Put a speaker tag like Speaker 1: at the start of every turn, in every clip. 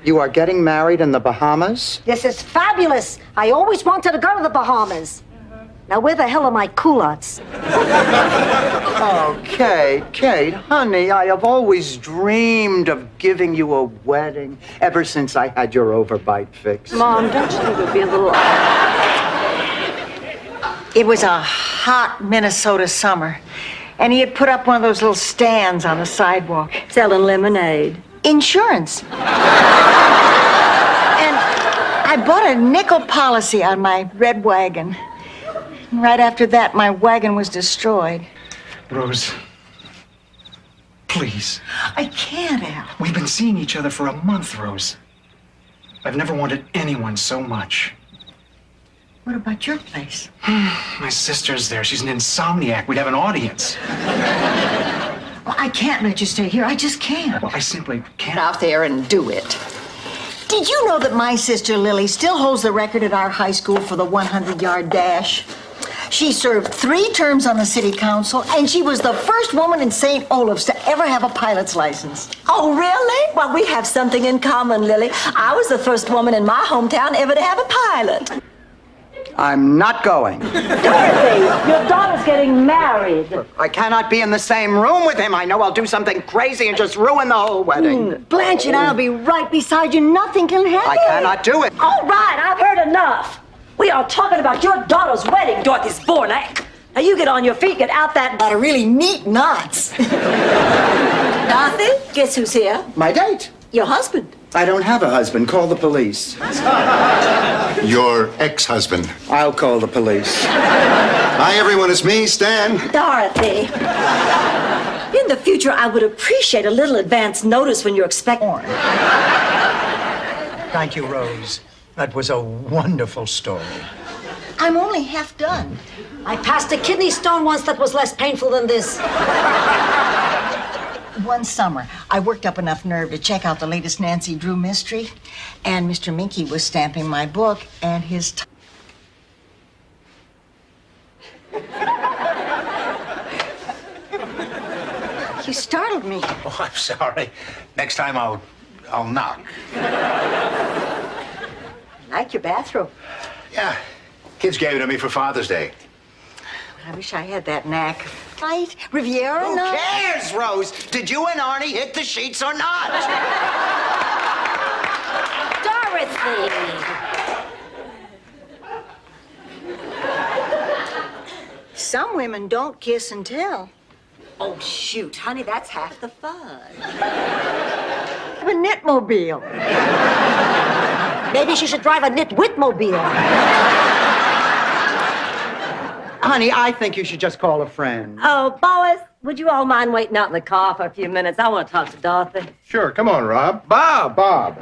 Speaker 1: You are getting married in the Bahamas?
Speaker 2: This is fabulous. I always wanted to go to the Bahamas. Now, where the hell are my culottes?
Speaker 1: Oh, Kate, honey, I have always dreamed of giving you a wedding ever since I had your overbite fix.
Speaker 2: Mom, don't you think it would be a little...
Speaker 3: It was a hot Minnesota summer, and he had put up one of those little stands on the sidewalk.
Speaker 2: Selling lemonade.
Speaker 3: Insurance. And I bought a nickel policy on my red wagon. And right after that, my wagon was destroyed.
Speaker 4: Rose, please.
Speaker 3: I can't, Al.
Speaker 4: We've been seeing each other for a month, Rose. I've never wanted anyone so much.
Speaker 3: What about your place?
Speaker 4: My sister's there. She's an insomniac. We'd have an audience.
Speaker 3: Well, I can't let you stay here. I just can't.
Speaker 4: Well, I simply can't.
Speaker 5: Out there and do it.
Speaker 3: Did you know that my sister Lily still holds the record at our high school for the 100-yard dash? She served 3 terms on the city council, and she was the first woman in St. Olaf's to ever have a pilot's license.
Speaker 6: Oh, really? Well, we have something in common, Lily. I was the first woman in my hometown ever to have a pilot.
Speaker 1: I'm not going.
Speaker 2: Dorothy, your daughter's getting married.
Speaker 1: I cannot be in the same room with him. I know I'll do something crazy and just ruin the whole wedding.
Speaker 2: Blanche and I'll be right beside you. Nothing can happen.
Speaker 1: I cannot do it.
Speaker 6: All right, I've heard enough. We are talking about your daughter's wedding, Dorothy Spornak. Now you get on your feet, get out that
Speaker 3: Got a really neat knots.
Speaker 6: Dorothy, guess who's here?
Speaker 1: My date.
Speaker 6: Your husband.
Speaker 1: I don't have a husband. Call the police.
Speaker 7: Your ex-husband.
Speaker 1: I'll call the police.
Speaker 7: Hi, everyone. It's me, Stan.
Speaker 6: Dorothy. In the future, I would appreciate a little advance notice when you're expecting.
Speaker 1: Thank you, Rose. That was a wonderful story.
Speaker 3: I'm only half done.
Speaker 2: I passed a kidney stone once that was less painful than this.
Speaker 3: One summer, I worked up enough nerve to check out the latest Nancy Drew mystery, and Mr. Minky was stamping my book, and his You startled me.
Speaker 8: Oh, I'm sorry. Next time I'll knock.
Speaker 3: Like your bathrobe.
Speaker 8: Yeah. Kids gave it to me for Father's Day.
Speaker 3: I wish I had that knack. Night, Riviera
Speaker 1: Who
Speaker 3: night.
Speaker 1: cares, Rose? Did you and Arnie hit the sheets or not?
Speaker 2: Dorothy!
Speaker 3: Some women don't kiss and tell.
Speaker 6: Oh, shoot, honey, that's half the fun.
Speaker 3: Have a knitmobile.
Speaker 2: Maybe she should drive a nitwitmobile.
Speaker 1: Honey, I think you should just call a friend.
Speaker 6: Oh, Boris, would you all mind waiting out in the car for a few minutes? I want to talk to Dorothy.
Speaker 7: Sure. Come on, Rob.
Speaker 1: Bob!
Speaker 7: Bob.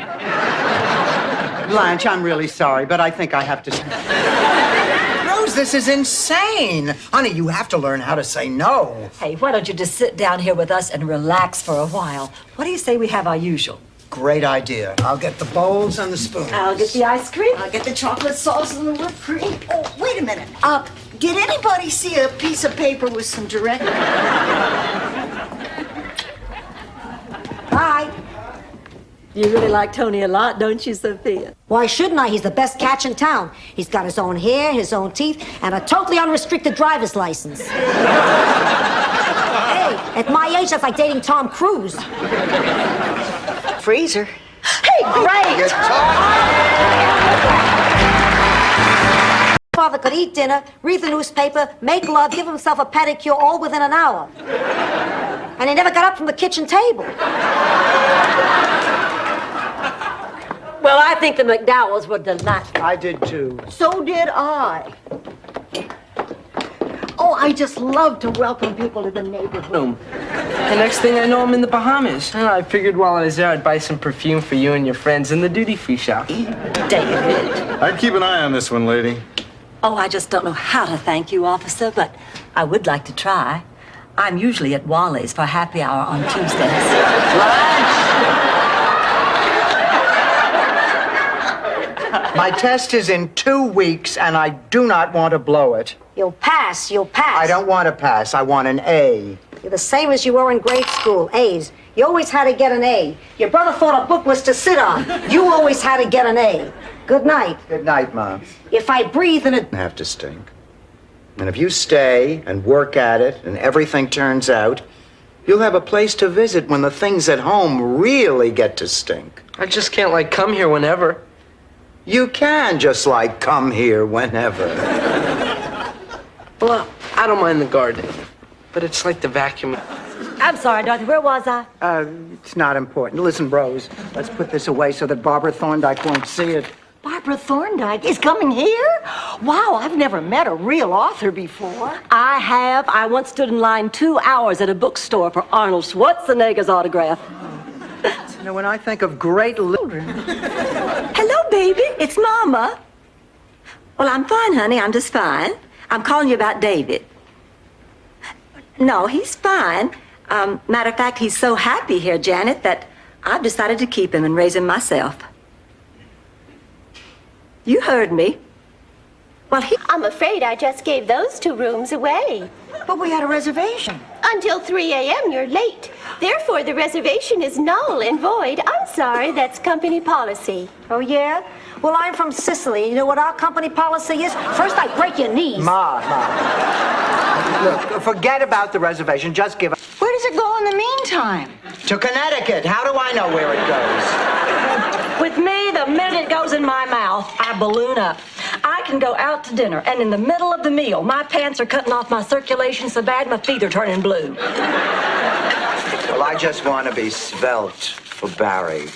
Speaker 1: Blanche, I'm really sorry, but I think I have to... Rose, this is insane. Honey, you have to learn how to say no.
Speaker 6: Hey, why don't you just sit down here with us and relax for a while? What do you say we have our usual?
Speaker 1: Great idea. I'll get the bowls and the spoons.
Speaker 6: I'll get the ice cream.
Speaker 3: I'll get the chocolate sauce and the whipped cream. Oh, wait a minute. Did anybody see a piece of paper with some directions?
Speaker 2: Bye.
Speaker 6: You really like Tony a lot, don't you, Sophia?
Speaker 2: Why shouldn't I? He's the best catch in town. He's got his own hair, his own teeth, and a totally unrestricted driver's license. Hey, at my age, that's like dating Tom Cruise.
Speaker 3: Freezer.
Speaker 6: Hey, great!
Speaker 2: Father could eat dinner, read the newspaper, make love, give himself a pedicure all within an hour. And he never got up from the kitchen table.
Speaker 6: Well, I think the McDowells were delightful.
Speaker 1: I did too.
Speaker 3: So did I. Oh, I just love to welcome people to the neighborhood.
Speaker 9: The next thing I know, I'm in the Bahamas. And I figured while I was there, I'd buy some perfume for you and your friends in the duty-free shop.
Speaker 6: David.
Speaker 7: I'd keep an eye on this one, lady.
Speaker 6: Oh, I just don't know how to thank you, officer, but I would like to try. I'm usually at Wally's for happy hour on Tuesdays.
Speaker 1: My test is in 2 weeks, and I do not want to blow it.
Speaker 2: You'll pass, you'll pass.
Speaker 1: I don't want to pass. I want an A.
Speaker 2: You're the same as you were in grade school, A's. You always had to get an A. Your brother thought a book was to sit on. You always had to get an A. Good night.
Speaker 1: Good night, Mom.
Speaker 2: If I breathe in it,
Speaker 1: Have to stink. And if you stay and work at it and everything turns out, you'll have a place to visit when the things at home really get to stink.
Speaker 9: I just can't, like, come here whenever.
Speaker 1: You can just like come here whenever.
Speaker 9: Well, I don't mind the garden, but it's like the vacuum.
Speaker 2: I'm sorry, Dorothy, where was I?
Speaker 1: It's not important. Listen, Rose, let's put this away so that Barbara Thorndike won't see it.
Speaker 3: Barbara Thorndike is coming here? Wow, I've never met a real author before.
Speaker 6: I have. I once stood in line 2 hours at a bookstore for Arnold Schwarzenegger's autograph.
Speaker 1: You know, when I think of great children.
Speaker 6: Hello, baby. It's Mama. Well, I'm fine, honey. I'm just fine. I'm calling you about David. No, he's fine. Matter of fact, he's so happy here, Janet, that I've decided to keep him and raise him myself. You heard me. Well,
Speaker 5: I'm afraid I just gave those 2 rooms away.
Speaker 3: But we had a reservation.
Speaker 5: Until 3 a.m., you're late. Therefore, the reservation is null and void. I'm sorry, that's company policy.
Speaker 2: Oh, yeah? Well, I'm from Sicily. You know what our company policy is? First, I break your knees.
Speaker 1: Ma. Look, forget about the reservation. Just give it
Speaker 3: Where does it go in the meantime?
Speaker 1: to Connecticut. How do I know where it goes?
Speaker 6: with me, the minute it goes in my mouth, I balloon up. I can go out to dinner, and in the middle of the meal, my pants are cutting off my circulation so bad my feet are turning blue.
Speaker 1: Well, I just want to be svelte for Barry.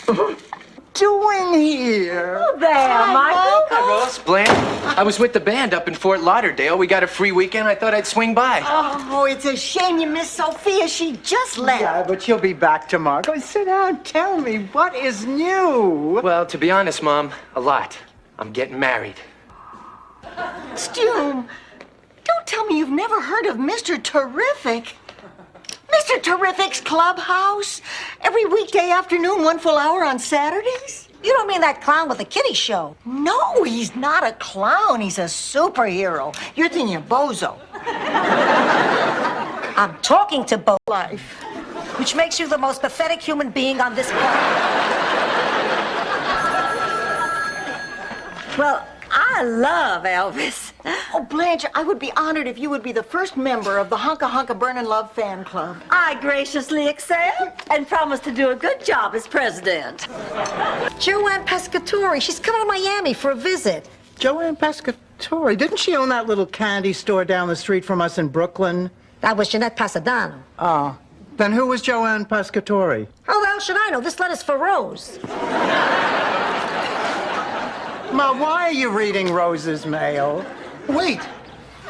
Speaker 3: Doing here?
Speaker 6: Oh, there, Michael.
Speaker 9: Hi, Rose, Blanche. I was with the band up in Fort Lauderdale. We got a free weekend. I thought I'd swing by.
Speaker 3: Oh, it's a shame you missed Sophia. She just left.
Speaker 1: Yeah, but she'll be back tomorrow. Go sit down. Tell me, what is new?
Speaker 9: Well, to be honest, Mom, a lot. I'm getting married.
Speaker 3: Stu, don't tell me you've never heard of Mr. Terrific. Mr. Terrific's Clubhouse? Every weekday afternoon, 1 full hour on Saturdays?
Speaker 2: You don't mean that clown with the kiddie show?
Speaker 3: No, he's not a clown. He's a superhero. You're thinking of Bozo.
Speaker 2: I'm talking to Bo,
Speaker 3: Life.
Speaker 2: which makes you the most pathetic human being on this planet.
Speaker 6: Well, I love Elvis.
Speaker 3: Oh, Blanche, I would be honored if you would be the first member of the Hunka Hunka Burnin' Love fan club.
Speaker 6: I graciously accept and promise to do a good job as president.
Speaker 2: Joanne Pescatori, she's coming to Miami for a visit.
Speaker 1: Joanne Pescatori. Didn't she own that little candy store down the street from us in Brooklyn?
Speaker 2: That was Jeanette Pasadano.
Speaker 1: Oh. Then who was Joanne Pescatori?
Speaker 2: How the hell should I know? This letter's for Rose.
Speaker 1: Ma, why are you reading Rose's mail?
Speaker 10: Wait,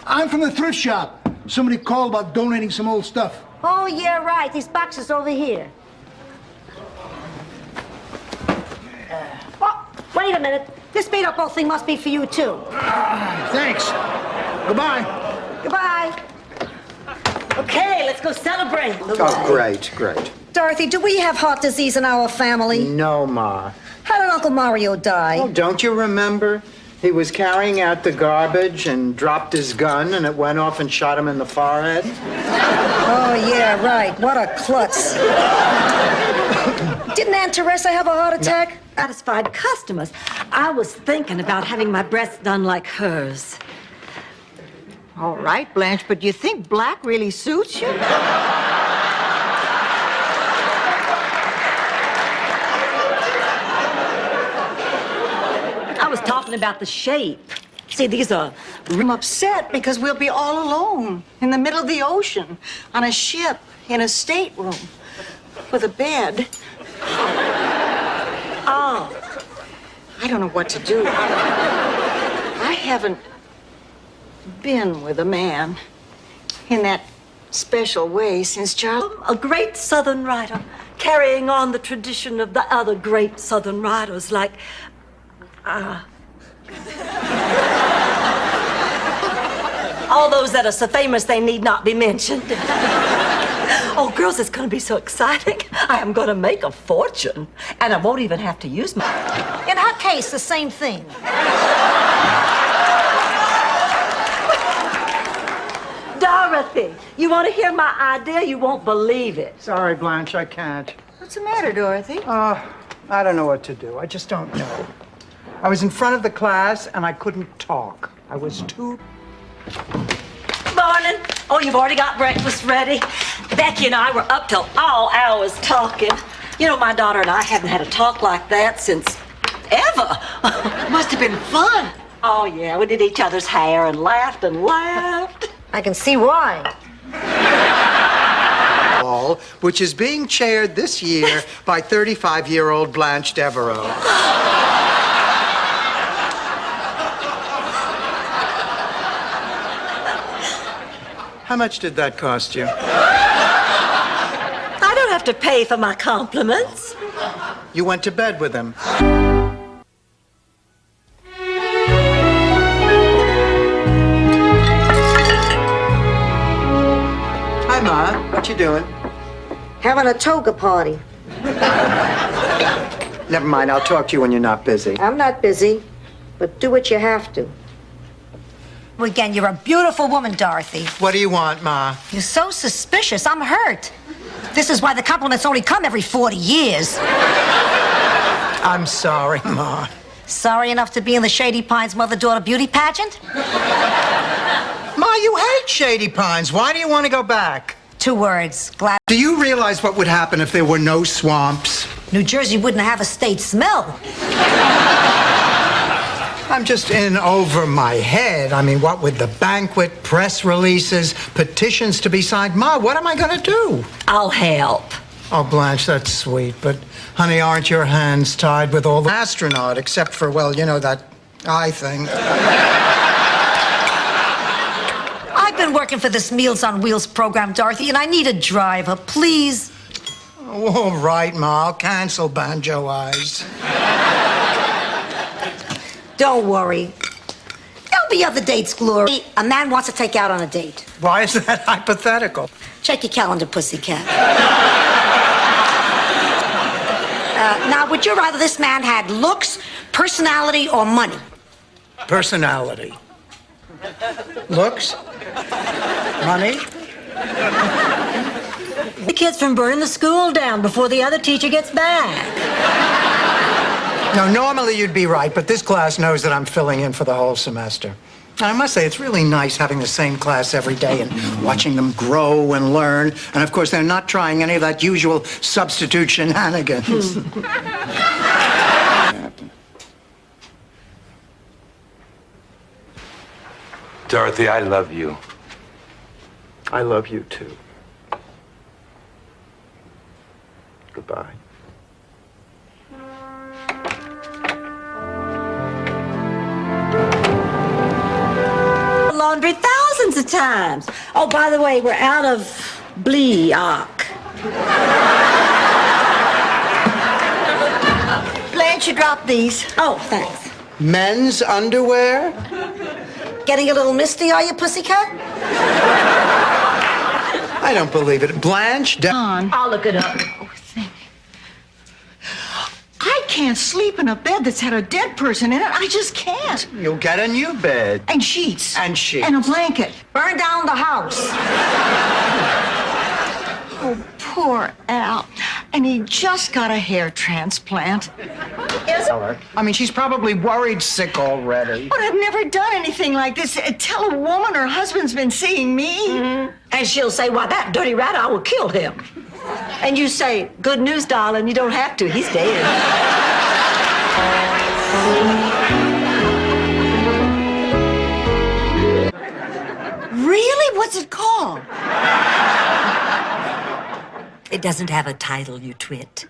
Speaker 10: I'm from the thrift shop. Somebody called about donating some old stuff.
Speaker 2: Oh, yeah, right. These boxes over here. Oh, wait a minute. This beat-up old thing must be for you, too.
Speaker 10: Thanks. Goodbye.
Speaker 2: Goodbye.
Speaker 6: Okay, let's go celebrate.
Speaker 1: Oh, great.
Speaker 2: Dorothy, do we have heart disease in our family?
Speaker 1: No, Ma.
Speaker 2: How did Uncle Mario die?
Speaker 1: Oh, don't you remember? He was carrying out the garbage and dropped his gun, and it went off and shot him in the forehead.
Speaker 2: Oh, yeah, right. What a klutz. Didn't Aunt Teresa have a heart attack?
Speaker 6: Satisfied customers. I was thinking about having my breasts done like hers.
Speaker 3: All right, Blanche, but do you think black really suits you?
Speaker 6: I was talking about the shape. See, these are...
Speaker 3: I'm upset because we'll be all alone in the middle of the ocean on a ship in a stateroom with a bed. Oh, I don't know what to do. I haven't been with a man in that special way since Charlie.
Speaker 6: A great Southern writer, carrying on the tradition of the other great Southern writers, like... all those that are so famous they need not be mentioned. Oh, girls, it's going to be so exciting. I am going to make a fortune, and I won't even have to use my...
Speaker 2: In her case, the same thing.
Speaker 6: Dorothy, you want to hear my idea? You won't believe it.
Speaker 1: Sorry, Blanche, I can't.
Speaker 3: What's the matter, Dorothy?
Speaker 1: I don't know what to do. I just don't know. I was in front of the class and I couldn't talk. I was too...
Speaker 6: Morning. Oh, you've already got breakfast ready. Becky and I were up till all hours talking. You know, my daughter and I haven't had a talk like that since ever.
Speaker 3: Must have been fun.
Speaker 6: Oh, yeah, we did each other's hair and laughed and laughed.
Speaker 2: I can see why.
Speaker 1: Ball, which is being chaired this year by 35-year-old Blanche Devereaux. How much did that cost you?
Speaker 6: I don't have to pay for my compliments.
Speaker 1: You went to bed with him. Hi, Ma. What you doing?
Speaker 2: Having a toga party.
Speaker 1: Never mind. I'll talk to you when you're not busy.
Speaker 2: I'm not busy, but do what you have to. Well, again, you're a beautiful woman, Dorothy.
Speaker 1: What do you want, Ma?
Speaker 2: You're so suspicious. I'm hurt. This is why the compliments only come every 40 years.
Speaker 1: I'm sorry, Ma.
Speaker 2: Sorry enough to be in the Shady Pines mother-daughter beauty pageant?
Speaker 1: Ma, you hate Shady Pines. Why do you want to go back?
Speaker 2: 2 words. Glad.
Speaker 1: Do you realize what would happen if there were no swamps?
Speaker 2: New Jersey wouldn't have a state smell.
Speaker 1: I'm just in over my head. I mean, what with the banquet, press releases, petitions to be signed? Ma, what am I going to do?
Speaker 6: I'll help.
Speaker 1: Oh, Blanche, that's sweet. But, honey, aren't your hands tied with all the astronaut, except for, well, you know, that eye thing?
Speaker 2: I've been working for this Meals on Wheels program, Dorothy, and I need a driver, please.
Speaker 1: Oh, all right, Ma. I'll cancel Banjo Eyes.
Speaker 2: Don't worry. There'll be other dates, Glory. A man wants to take you out on a date.
Speaker 1: Why is that hypothetical?
Speaker 2: Check your calendar, pussycat. Now, would you rather this man had looks, personality, or money?
Speaker 1: Personality. Looks? Money?
Speaker 6: The kids from burning the school down before the other teacher gets back.
Speaker 1: No, normally you'd be right, but this class knows that I'm filling in for the whole semester. And I must say, it's really nice having the same class every day and watching them grow and learn. And of course, they're not trying any of that usual substitute shenanigans.
Speaker 11: Dorothy, I love you.
Speaker 1: I love you too. Goodbye.
Speaker 6: Laundry thousands of times. Oh, by the way, we're out of Bleak.
Speaker 3: Blanche, you dropped these.
Speaker 6: Oh, thanks.
Speaker 1: Men's underwear?
Speaker 2: Getting a little misty, are you, pussycat?
Speaker 1: I don't believe it. Blanche,
Speaker 6: I'll look it up.
Speaker 3: I can't sleep in a bed that's had a dead person in it. I just can't.
Speaker 1: you'll get a new bed.
Speaker 3: And sheets.
Speaker 1: And sheets.
Speaker 3: And a blanket.
Speaker 2: Burn down the house.
Speaker 3: Oh, poor Al. And he just got a hair transplant.
Speaker 1: I mean, she's probably worried sick already.
Speaker 3: But I've never done anything like this. Tell a woman her husband's been seeing me.
Speaker 6: And she'll say, why, that dirty rat, I will kill him. And you say, good news, darling, you don't have to. He's dead.
Speaker 3: Really? What's it called?
Speaker 6: It doesn't have a title, you twit.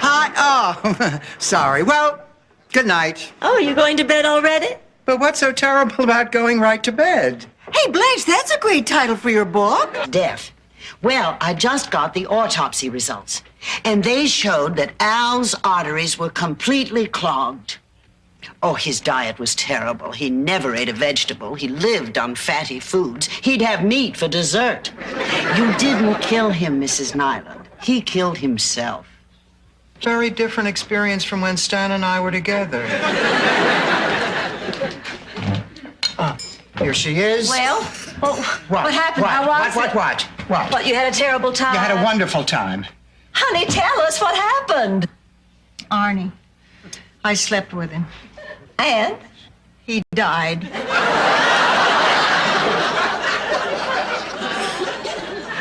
Speaker 1: Hi. Oh, sorry. Well, good night.
Speaker 6: Oh, you going to bed already?
Speaker 1: But what's so terrible about going right to bed?
Speaker 3: Hey, Blanche, that's a great title for your book. Death. Well, I just got the autopsy results, and they showed that Al's arteries were completely clogged. Oh, his diet was terrible. He never ate a vegetable. He lived on fatty foods. He'd have meat for dessert. You didn't kill him, Mrs. Nyland. He killed himself.
Speaker 1: Very different experience from when Stan and I were together. Here she is.
Speaker 6: Well, what happened? How was it?
Speaker 1: What?
Speaker 6: What, you had a terrible time?
Speaker 1: You had a wonderful time.
Speaker 6: Honey, tell us what happened.
Speaker 3: Arnie, I slept with him.
Speaker 6: And?
Speaker 3: He died.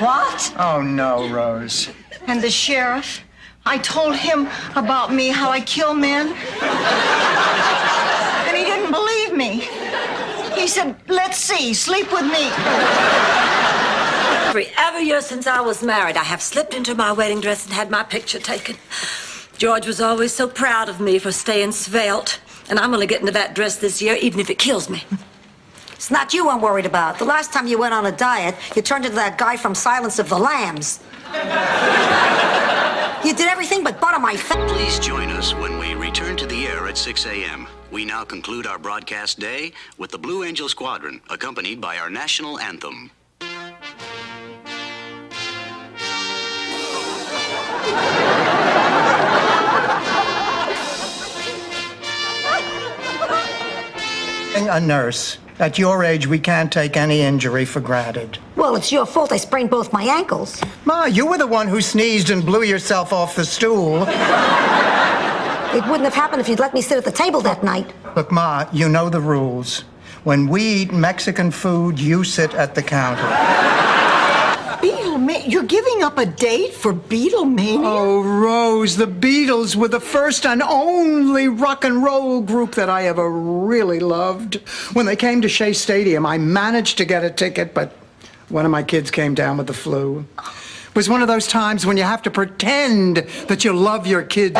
Speaker 6: What?
Speaker 1: Oh, no, Rose.
Speaker 3: And the sheriff, I told him about me, how I kill men. And he didn't believe me. He said, let's see, sleep with me.
Speaker 6: Every year since I was married, I have slipped into my wedding dress and had my picture taken. George was always so proud of me for staying svelte. And I'm going to get into that dress this year, even if it kills me.
Speaker 2: It's not you I'm worried about. The last time you went on a diet, you turned into that guy from Silence of the Lambs. You did everything but butter my face.
Speaker 12: Please join us when we return to the air at 6 a.m. We now conclude our broadcast day with the Blue Angel Squadron, accompanied by our national anthem.
Speaker 1: A nurse. At your age, we can't take any injury for granted.
Speaker 2: Well, it's your fault I sprained both my ankles.
Speaker 1: Ma, you were the one who sneezed and blew yourself off the stool.
Speaker 2: It wouldn't have happened if you'd let me sit at the table that night.
Speaker 1: Look, Ma, you know the rules. When we eat Mexican food, you sit at the counter.
Speaker 3: Beatlemania? You're giving up a date for Beatlemania?
Speaker 1: Oh, Rose, the Beatles were the first and only rock and roll group that I ever really loved. When they came to Shea Stadium, I managed to get a ticket, but one of my kids came down with the flu. It was one of those times when you have to pretend that you love your kids.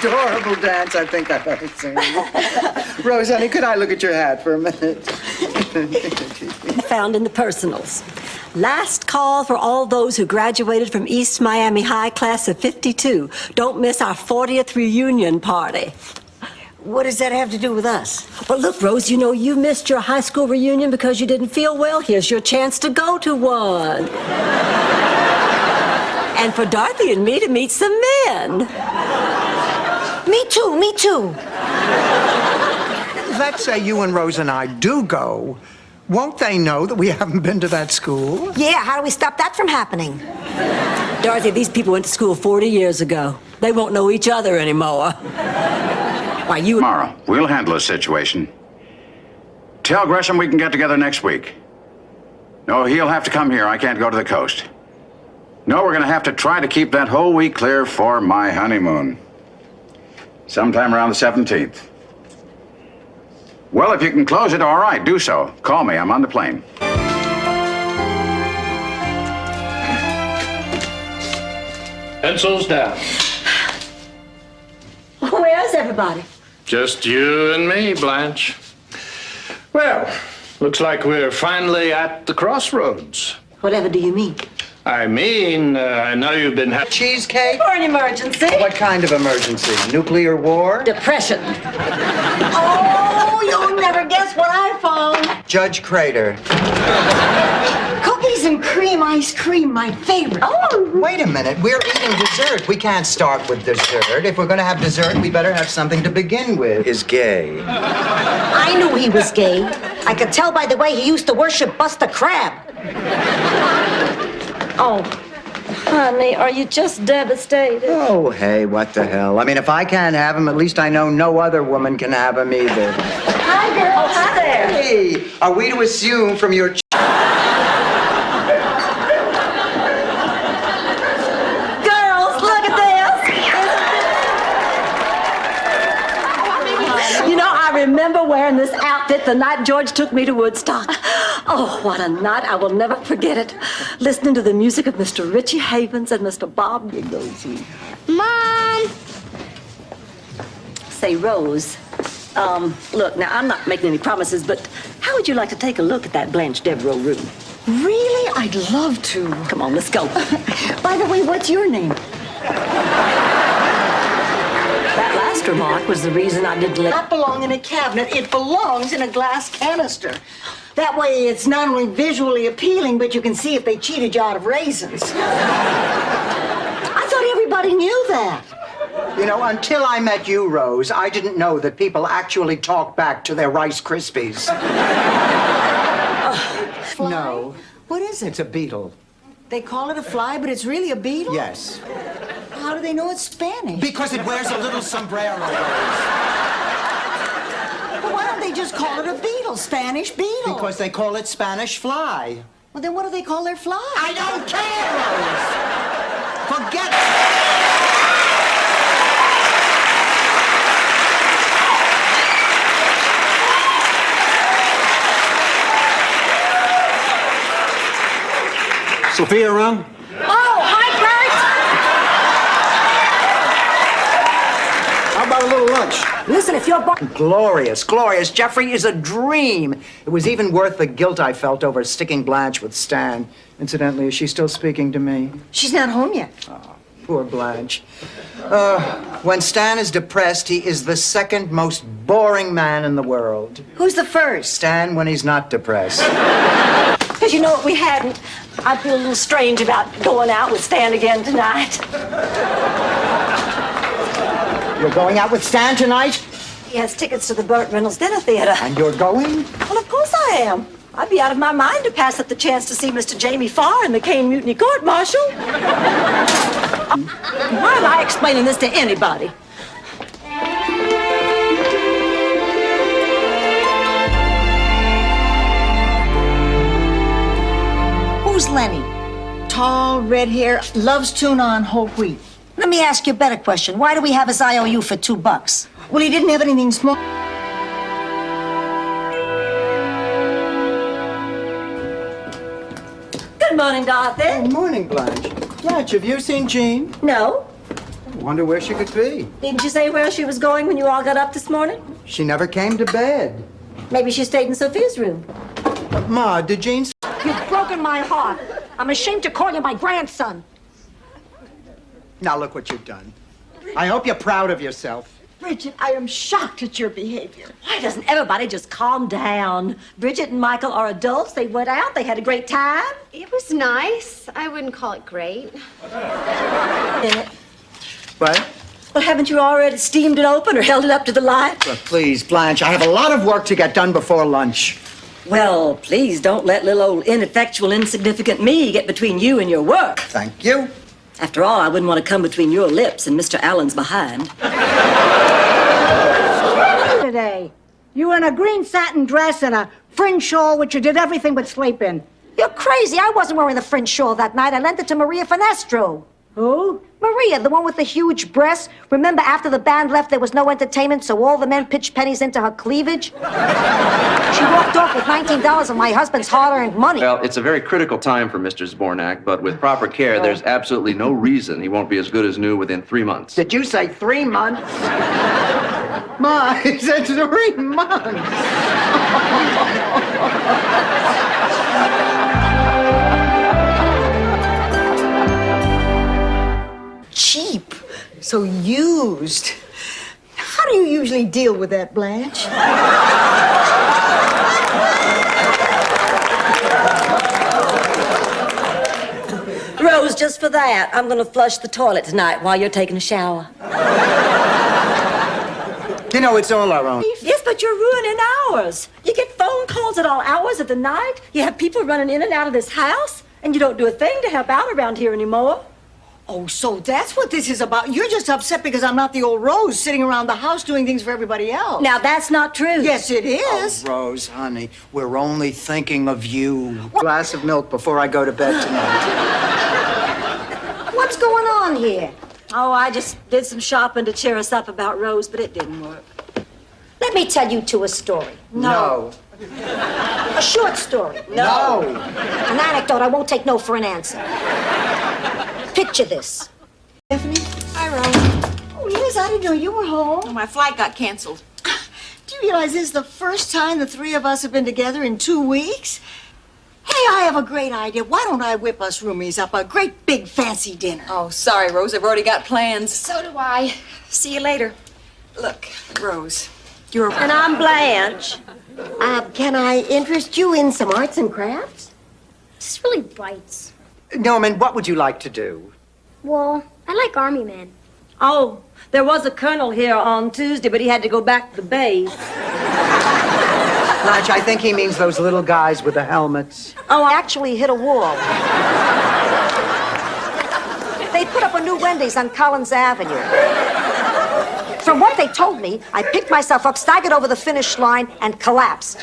Speaker 1: Adorable dance I think I've ever seen. Rose, honey, could I look at your hat for a minute?
Speaker 6: Found in the personals. Last call for all those who graduated from East Miami High class of 52. Don't miss our 40th reunion party.
Speaker 2: What does that have to do with us?
Speaker 6: Well, look, Rose, you know you missed your high school reunion because you didn't feel well. Here's your chance to go to one. And for Dorothy and me to meet some men.
Speaker 2: Me too.
Speaker 1: Let's say you and Rose and I do go. Won't they know that we haven't been to that school?
Speaker 2: Yeah, how do we stop that from happening?
Speaker 6: Dorothy, these people went to school 40 years ago. They won't know each other anymore. Why, you...
Speaker 12: Tomorrow, we'll handle the situation. Tell Gresham we can get together next week. No, he'll have to come here. I can't go to the coast. No, we're going to have to try to keep that whole week clear for my honeymoon. Sometime around the 17th. Well, if you can close it, all right, do so. Call me. I'm on the plane.
Speaker 11: Pencils down.
Speaker 6: Where's everybody?
Speaker 11: Just you and me, Blanche. Well, looks like we're finally at the crossroads.
Speaker 6: Whatever do you mean?
Speaker 11: I mean, I know you've been having...
Speaker 1: Cheesecake?
Speaker 6: For an emergency.
Speaker 1: What kind of emergency? Nuclear war?
Speaker 6: Depression.
Speaker 3: Oh, you'll never guess what I found.
Speaker 1: Judge Crater.
Speaker 3: Cookies and cream ice cream, my favorite.
Speaker 1: Oh, wait a minute. We're eating dessert. We can't start with dessert. If we're going to have dessert, we better have something to begin with. Is gay.
Speaker 2: I knew he was gay. I could tell by the way he used to worship Buster Crab.
Speaker 6: Oh, honey, are you just devastated?
Speaker 1: Oh, hey, what the hell? I mean, if I can't have him, at least I know no other woman can have him either.
Speaker 6: Hi, girl. Oh, hi there.
Speaker 1: Hey, are we to assume from your...
Speaker 6: Girls, look at this. You know, I remember wearing this outfit the night George took me to Woodstock. Oh, what a night. I will never forget it. Listening to the music of Mr. Richie Havens and Mr. Bob Gigglesy.
Speaker 5: Mom!
Speaker 6: Say, Rose, look, now, I'm not making any promises, but how would you like to take a look at that Blanche Devereaux room?
Speaker 3: Really? I'd love to.
Speaker 6: Come on, let's go.
Speaker 3: By the way, what's your name?
Speaker 6: That last extra mark was the reason I didn't let...
Speaker 3: Not belong in a cabinet. It belongs in a glass canister. That way, it's not only visually appealing, but you can see if they cheated you out of raisins. I thought everybody knew that.
Speaker 1: You know, until I met you, Rose, I didn't know that people actually talk back to their Rice Krispies. No.
Speaker 3: What is it?
Speaker 1: It's a beetle.
Speaker 3: They call it a fly, but it's really a beetle?
Speaker 1: Yes.
Speaker 3: How do they know it's Spanish?
Speaker 1: Because it wears a little sombrero.
Speaker 3: Well, why don't they just call it a beetle? Spanish beetle.
Speaker 1: Because they call it Spanish fly.
Speaker 3: Well, then what do they call their fly?
Speaker 1: I don't care, Rose. Forget it.
Speaker 7: Sophia around?
Speaker 2: Oh, hi,
Speaker 7: How about a little lunch?
Speaker 2: Bert! Listen, if you're...
Speaker 1: Glorious, glorious. Jeffrey is a dream. It was even worth the guilt I felt over sticking Blanche with Stan. Incidentally, is she still speaking to me?
Speaker 3: She's not home yet.
Speaker 1: Oh, poor Blanche. When Stan is depressed, he is the second most boring man in the world.
Speaker 3: Who's the first?
Speaker 1: Stan when he's not depressed.
Speaker 6: Because you know what we hadn't? I feel a little strange about going out with Stan again tonight.
Speaker 1: You're going out with Stan tonight?
Speaker 6: He has tickets to the Burt Reynolds Dinner Theater.
Speaker 1: And you're going?
Speaker 6: Well, of course I am. I'd be out of my mind to pass up the chance to see Mr. Jamie Farr in the Kane Mutiny Court Martial. Why am I explaining this to anybody?
Speaker 3: Who's Lenny? Tall, red hair, loves tuna on whole wheat.
Speaker 2: Let me ask you a better question. Why do we have his IOU for $2?
Speaker 3: Well, he didn't have anything small.
Speaker 6: Good morning, Dorothy.
Speaker 1: Good morning, Blanche. Blanche, have you seen Jean?
Speaker 6: No.
Speaker 1: I wonder where she could be.
Speaker 6: Didn't you say where she was going when you all got up this morning?
Speaker 1: She never came to bed.
Speaker 6: Maybe she stayed in Sophia's room.
Speaker 1: Ma, did Jean...
Speaker 2: You've broken my heart. I'm ashamed to call you my grandson.
Speaker 1: Now look what you've done. I hope you're proud of yourself.
Speaker 3: Bridget, I am shocked at your behavior.
Speaker 6: Why doesn't everybody just calm down? Bridget and Michael are adults. They went out. They had a great time.
Speaker 5: It was nice. I wouldn't call it great.
Speaker 1: What?
Speaker 6: Well, haven't you already steamed it open or held it up to the light?
Speaker 1: But please, Blanche, I have a lot of work to get done before lunch.
Speaker 6: Well, please don't let little old ineffectual, insignificant me get between you and your work.
Speaker 1: Thank you.
Speaker 6: After all, I wouldn't want to come between your lips and Mr. Allen's behind.
Speaker 2: Today, you in a green satin dress and a fringe shawl, which you did everything but sleep in. You're crazy. I wasn't wearing the fringe shawl that night. I lent it to Maria Finestro. Who? Maria, the one with the huge breasts. Remember, after the band left, there was no entertainment, so all the men pitched pennies into her cleavage? She walked off with $19 of my husband's hard-earned money.
Speaker 13: Well, it's a very critical time for Mr. Zbornak, but with proper care, there's absolutely no reason he won't be as good as new within 3 months.
Speaker 1: Did you say 3 months? Ma, he said 3 months.
Speaker 3: Cheap. So used. How do you usually deal with that, Blanche?
Speaker 6: Rose, just for that, I'm going to flush the toilet tonight while you're taking a shower.
Speaker 1: You know, it's all our own.
Speaker 6: Yes, but you're ruining ours. You get phone calls at all hours of the night. You have people running in and out of this house, and you don't do a thing to help out around here anymore.
Speaker 3: Oh, so that's what this is about. You're just upset because I'm not the old Rose sitting around the house doing things for everybody else.
Speaker 6: Now, that's not true.
Speaker 3: Yes, it is.
Speaker 1: Oh, Rose, honey, we're only thinking of you. Glass of milk before I go to bed tonight.
Speaker 2: What's going on here?
Speaker 6: Oh, I just did some shopping to cheer us up about Rose, but it didn't work.
Speaker 2: Let me tell you two a story.
Speaker 1: No.
Speaker 2: A short story.
Speaker 1: No.
Speaker 2: An anecdote I won't take no for an answer. Picture this.
Speaker 3: Stephanie?
Speaker 14: Hi, Rose.
Speaker 3: Oh, Liz, I didn't know you were home.
Speaker 14: Oh, my flight got canceled.
Speaker 3: Do you realize this is the first time the three of us have been together in 2 weeks? Hey, I have a great idea. Why don't I whip us roomies up a great big fancy dinner?
Speaker 14: Oh, sorry, Rose. I've already got plans.
Speaker 5: So do I. See you later.
Speaker 14: Look, Rose, you're...
Speaker 6: And I'm Blanche.
Speaker 3: Can I interest you in some arts and crafts?
Speaker 15: This really bites.
Speaker 1: Norman, what would you like to do?
Speaker 15: Well, I like Army men.
Speaker 6: Oh, there was a colonel here on Tuesday, but he had to go back to the base.
Speaker 1: Blanche, I think he means those little guys with the helmets.
Speaker 2: Oh, I actually hit a wall. They put up a new Wendy's on Collins Avenue. From what they told me, I picked myself up, staggered over the finish line, and collapsed.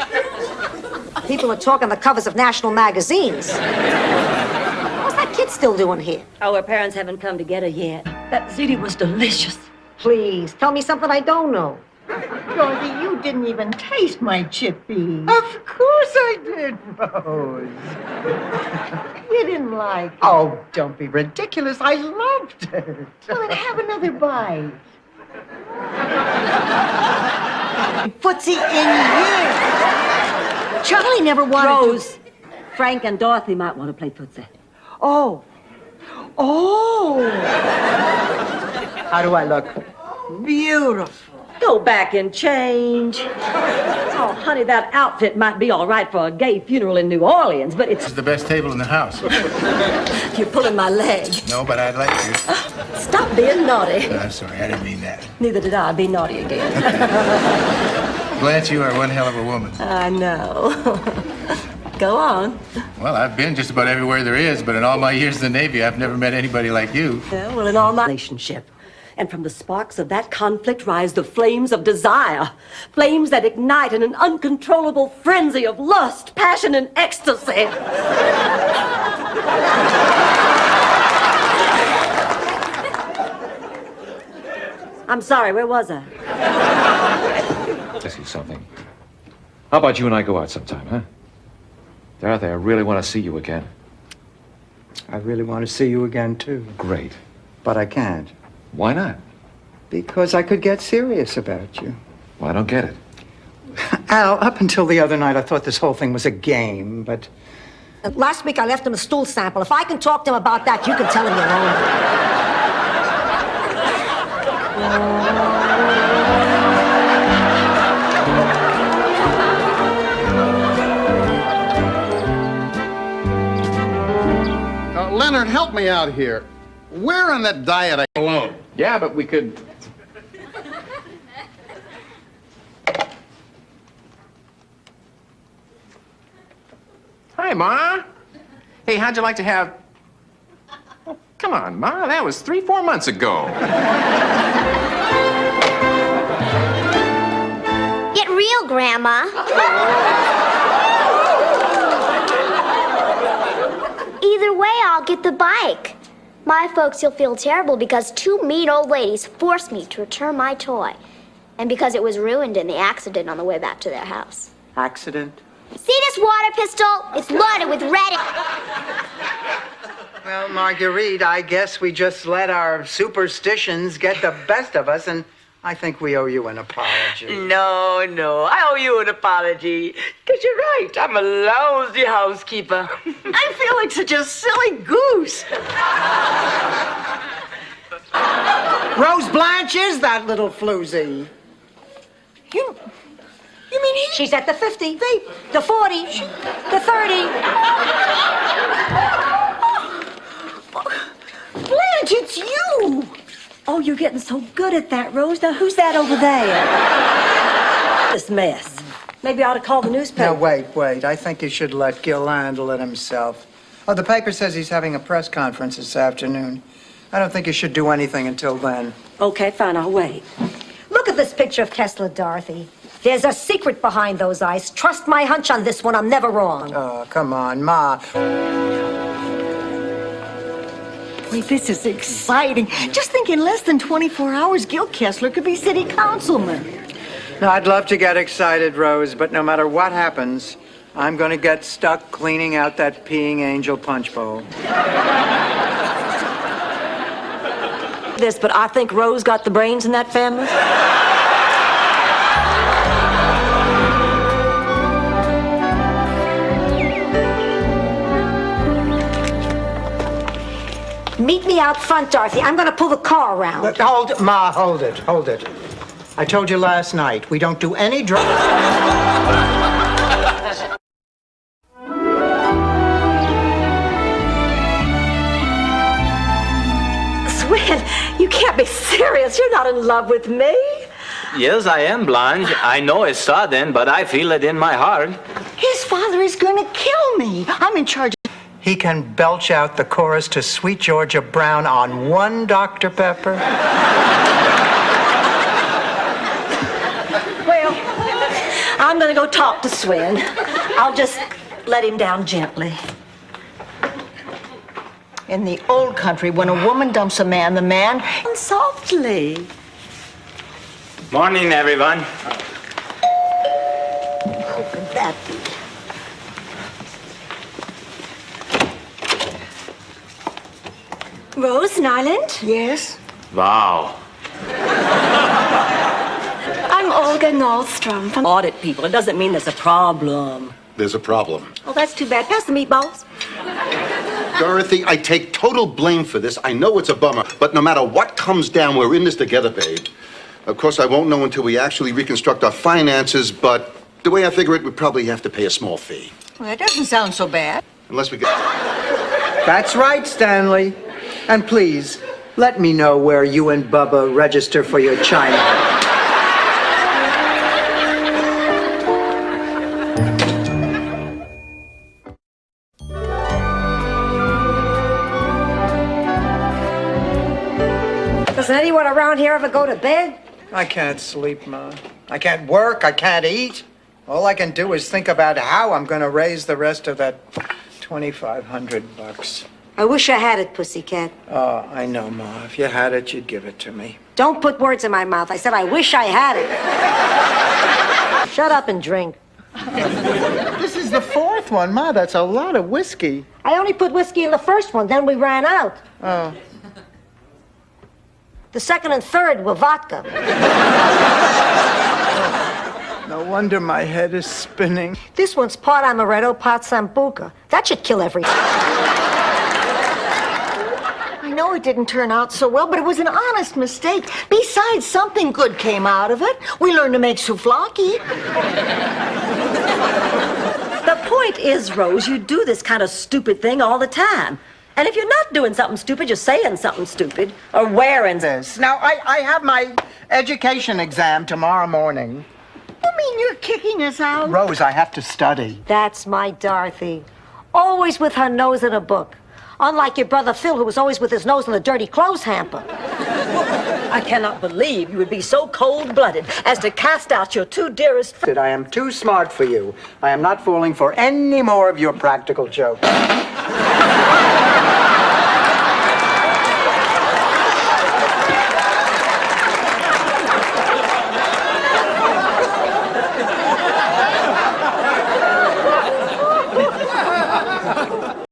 Speaker 2: People are talking the covers of national magazines. What's that kid still doing here?
Speaker 6: Oh, her parents haven't come to get her yet. That ziti was delicious.
Speaker 2: Please, tell me something I don't know.
Speaker 3: Dorothy, you didn't even taste my chickpeas.
Speaker 1: Of course I did, Rose.
Speaker 3: You didn't like it.
Speaker 1: Oh, don't be ridiculous. I loved it.
Speaker 3: Well, then have another bite. Footsie in here. Charlie never wanted
Speaker 6: Rose, Frank and Dorothy might want to play footsie.
Speaker 3: Oh. Oh.
Speaker 1: How do I look?
Speaker 3: Beautiful.
Speaker 6: Go back and change. Oh, honey, that outfit might be all right for a gay funeral in New Orleans, but it's...
Speaker 8: It's the best table in the house.
Speaker 6: You're pulling my leg.
Speaker 8: No, but I'd like to.
Speaker 6: Stop being naughty.
Speaker 8: I'm sorry, I didn't mean that.
Speaker 6: Neither did I. Be naughty again.
Speaker 8: Blanche, you are one hell of a woman.
Speaker 6: I know. Go on.
Speaker 8: Well, I've been just about everywhere there is, but in all my years in the Navy, I've never met anybody like you.
Speaker 6: Yeah, well, in all my relationship. And from the sparks of that conflict rise the flames of desire. Flames that ignite in an uncontrollable frenzy of lust, passion, and ecstasy. I'm sorry, where was I?
Speaker 16: Ask you something. How about you and I go out sometime, huh? Dorothy, I really want to see you again.
Speaker 1: I really want to see you again, too.
Speaker 16: Great.
Speaker 1: But I can't.
Speaker 16: Why not?
Speaker 1: Because I could get serious about you.
Speaker 16: Well, I don't get it.
Speaker 1: Al, up until the other night, I thought this whole thing was a game, but...
Speaker 2: Last week I left him a stool sample. If I can talk to him about that, you can tell him your own.
Speaker 7: Leonard, help me out here. Where on that diet I alone?
Speaker 16: Yeah, but we could... Hi, Ma. Hey, how'd you like to have... Oh, come on, Ma. That was 3-4 months ago.
Speaker 15: Get real, Grandma. Either way, I'll get the bike. My folks will feel terrible because 2 mean old ladies forced me to return my toy. And because it was ruined in the accident on the way back to their house.
Speaker 1: Accident?
Speaker 15: See this water pistol? It's loaded with red...
Speaker 1: Well, Marguerite, I guess we just let our superstitions get the best of us, and I think we owe you an apology.
Speaker 9: No, I owe you an apology. Because you're right, I'm a lousy housekeeper. I feel like such a silly goose.
Speaker 1: Rose Blanche is that little floozy.
Speaker 2: You mean he? She's at the 50, the 40, the 30.
Speaker 6: Blanche, it's you! Oh, you're getting so good at that, Rose. Now, who's that over there? This mess. Maybe I ought to call the newspaper.
Speaker 1: Now, wait. I think you should let Gil handle it himself. Oh, the paper says he's having a press conference this afternoon. I don't think you should do anything until then.
Speaker 6: Okay, fine, I'll wait.
Speaker 2: Look at this picture of Kessler, Dorothy. There's a secret behind those eyes. Trust my hunch on this one. I'm never wrong.
Speaker 1: Oh, come on, Ma.
Speaker 3: Wait, this is exciting. Just think in less than 24 hours, Gil Kessler could be city councilman.
Speaker 1: Now, I'd love to get excited, Rose, but no matter what happens, I'm going to get stuck cleaning out that peeing angel punch bowl.
Speaker 6: This, but I think Rose got the brains in that family.
Speaker 2: Meet me out front, Dorothy. I'm going to pull the car around.
Speaker 1: Hold it. I told you last night, we don't do any drugs.
Speaker 6: Swin, you can't be serious. You're not in love with me.
Speaker 17: Yes, I am, Blanche. I know it's sudden, but I feel it in my heart.
Speaker 3: His father is going to kill me. I'm in charge.
Speaker 1: He can belch out the chorus to Sweet Georgia Brown on one Dr. Pepper.
Speaker 6: Well, I'm going to go talk to Swin. I'll just let him down gently.
Speaker 3: In the old country, when a woman dumps a man, the man...
Speaker 6: Softly.
Speaker 17: Morning, everyone.
Speaker 3: Who could that be?
Speaker 6: Rose Nyland?
Speaker 3: Yes?
Speaker 17: Wow.
Speaker 6: I'm Olga Nordstrom from Audit People. It doesn't mean there's a problem.
Speaker 7: There's a problem.
Speaker 6: Oh, that's too bad. Pass the meatballs.
Speaker 7: Dorothy, I take total blame for this. I know it's a bummer, but no matter what comes down, we're in this together, babe. Of course, I won't know until we actually reconstruct our finances, but the way I figure it, we probably have to pay a small fee.
Speaker 3: Well, that doesn't sound so bad.
Speaker 7: Unless we get...
Speaker 1: That's right, Stanley. And please, let me know where you and Bubba register for your China.
Speaker 2: Does anyone around here ever go to bed?
Speaker 1: I can't sleep, Ma. I can't work. I can't eat. All I can do is think about how I'm going to raise the rest of that $2,500.
Speaker 2: I wish I had it, Pussycat.
Speaker 1: Oh, I know, Ma. If you had it, you'd give it to me.
Speaker 2: Don't put words in my mouth. I said I wish I had it. Shut up and drink.
Speaker 1: This is the fourth one, Ma. That's a lot of whiskey.
Speaker 2: I only put whiskey in the first one, then we ran out.
Speaker 1: Oh.
Speaker 2: The second and third were vodka.
Speaker 1: No wonder my head is spinning.
Speaker 2: This one's part amaretto, part sambuca. That should kill everything.
Speaker 3: I know it didn't turn out so well, but it was an honest mistake. Besides, something good came out of it. We learned to make souvlaki.
Speaker 6: The point is, Rose, you do this kind of stupid thing all the time. And if you're not doing something stupid, you're saying something stupid or wearing
Speaker 1: this. Now, I have my education exam tomorrow morning.
Speaker 3: You mean you're kicking us out?
Speaker 1: Rose, I have to study.
Speaker 2: That's my Dorothy. Always with her nose in a book. Unlike your brother Phil, who was always with his nose in the dirty clothes hamper.
Speaker 6: I cannot believe you would be so cold-blooded as to cast out your two dearest friends.
Speaker 1: I am too smart for you. I am not falling for any more of your practical jokes.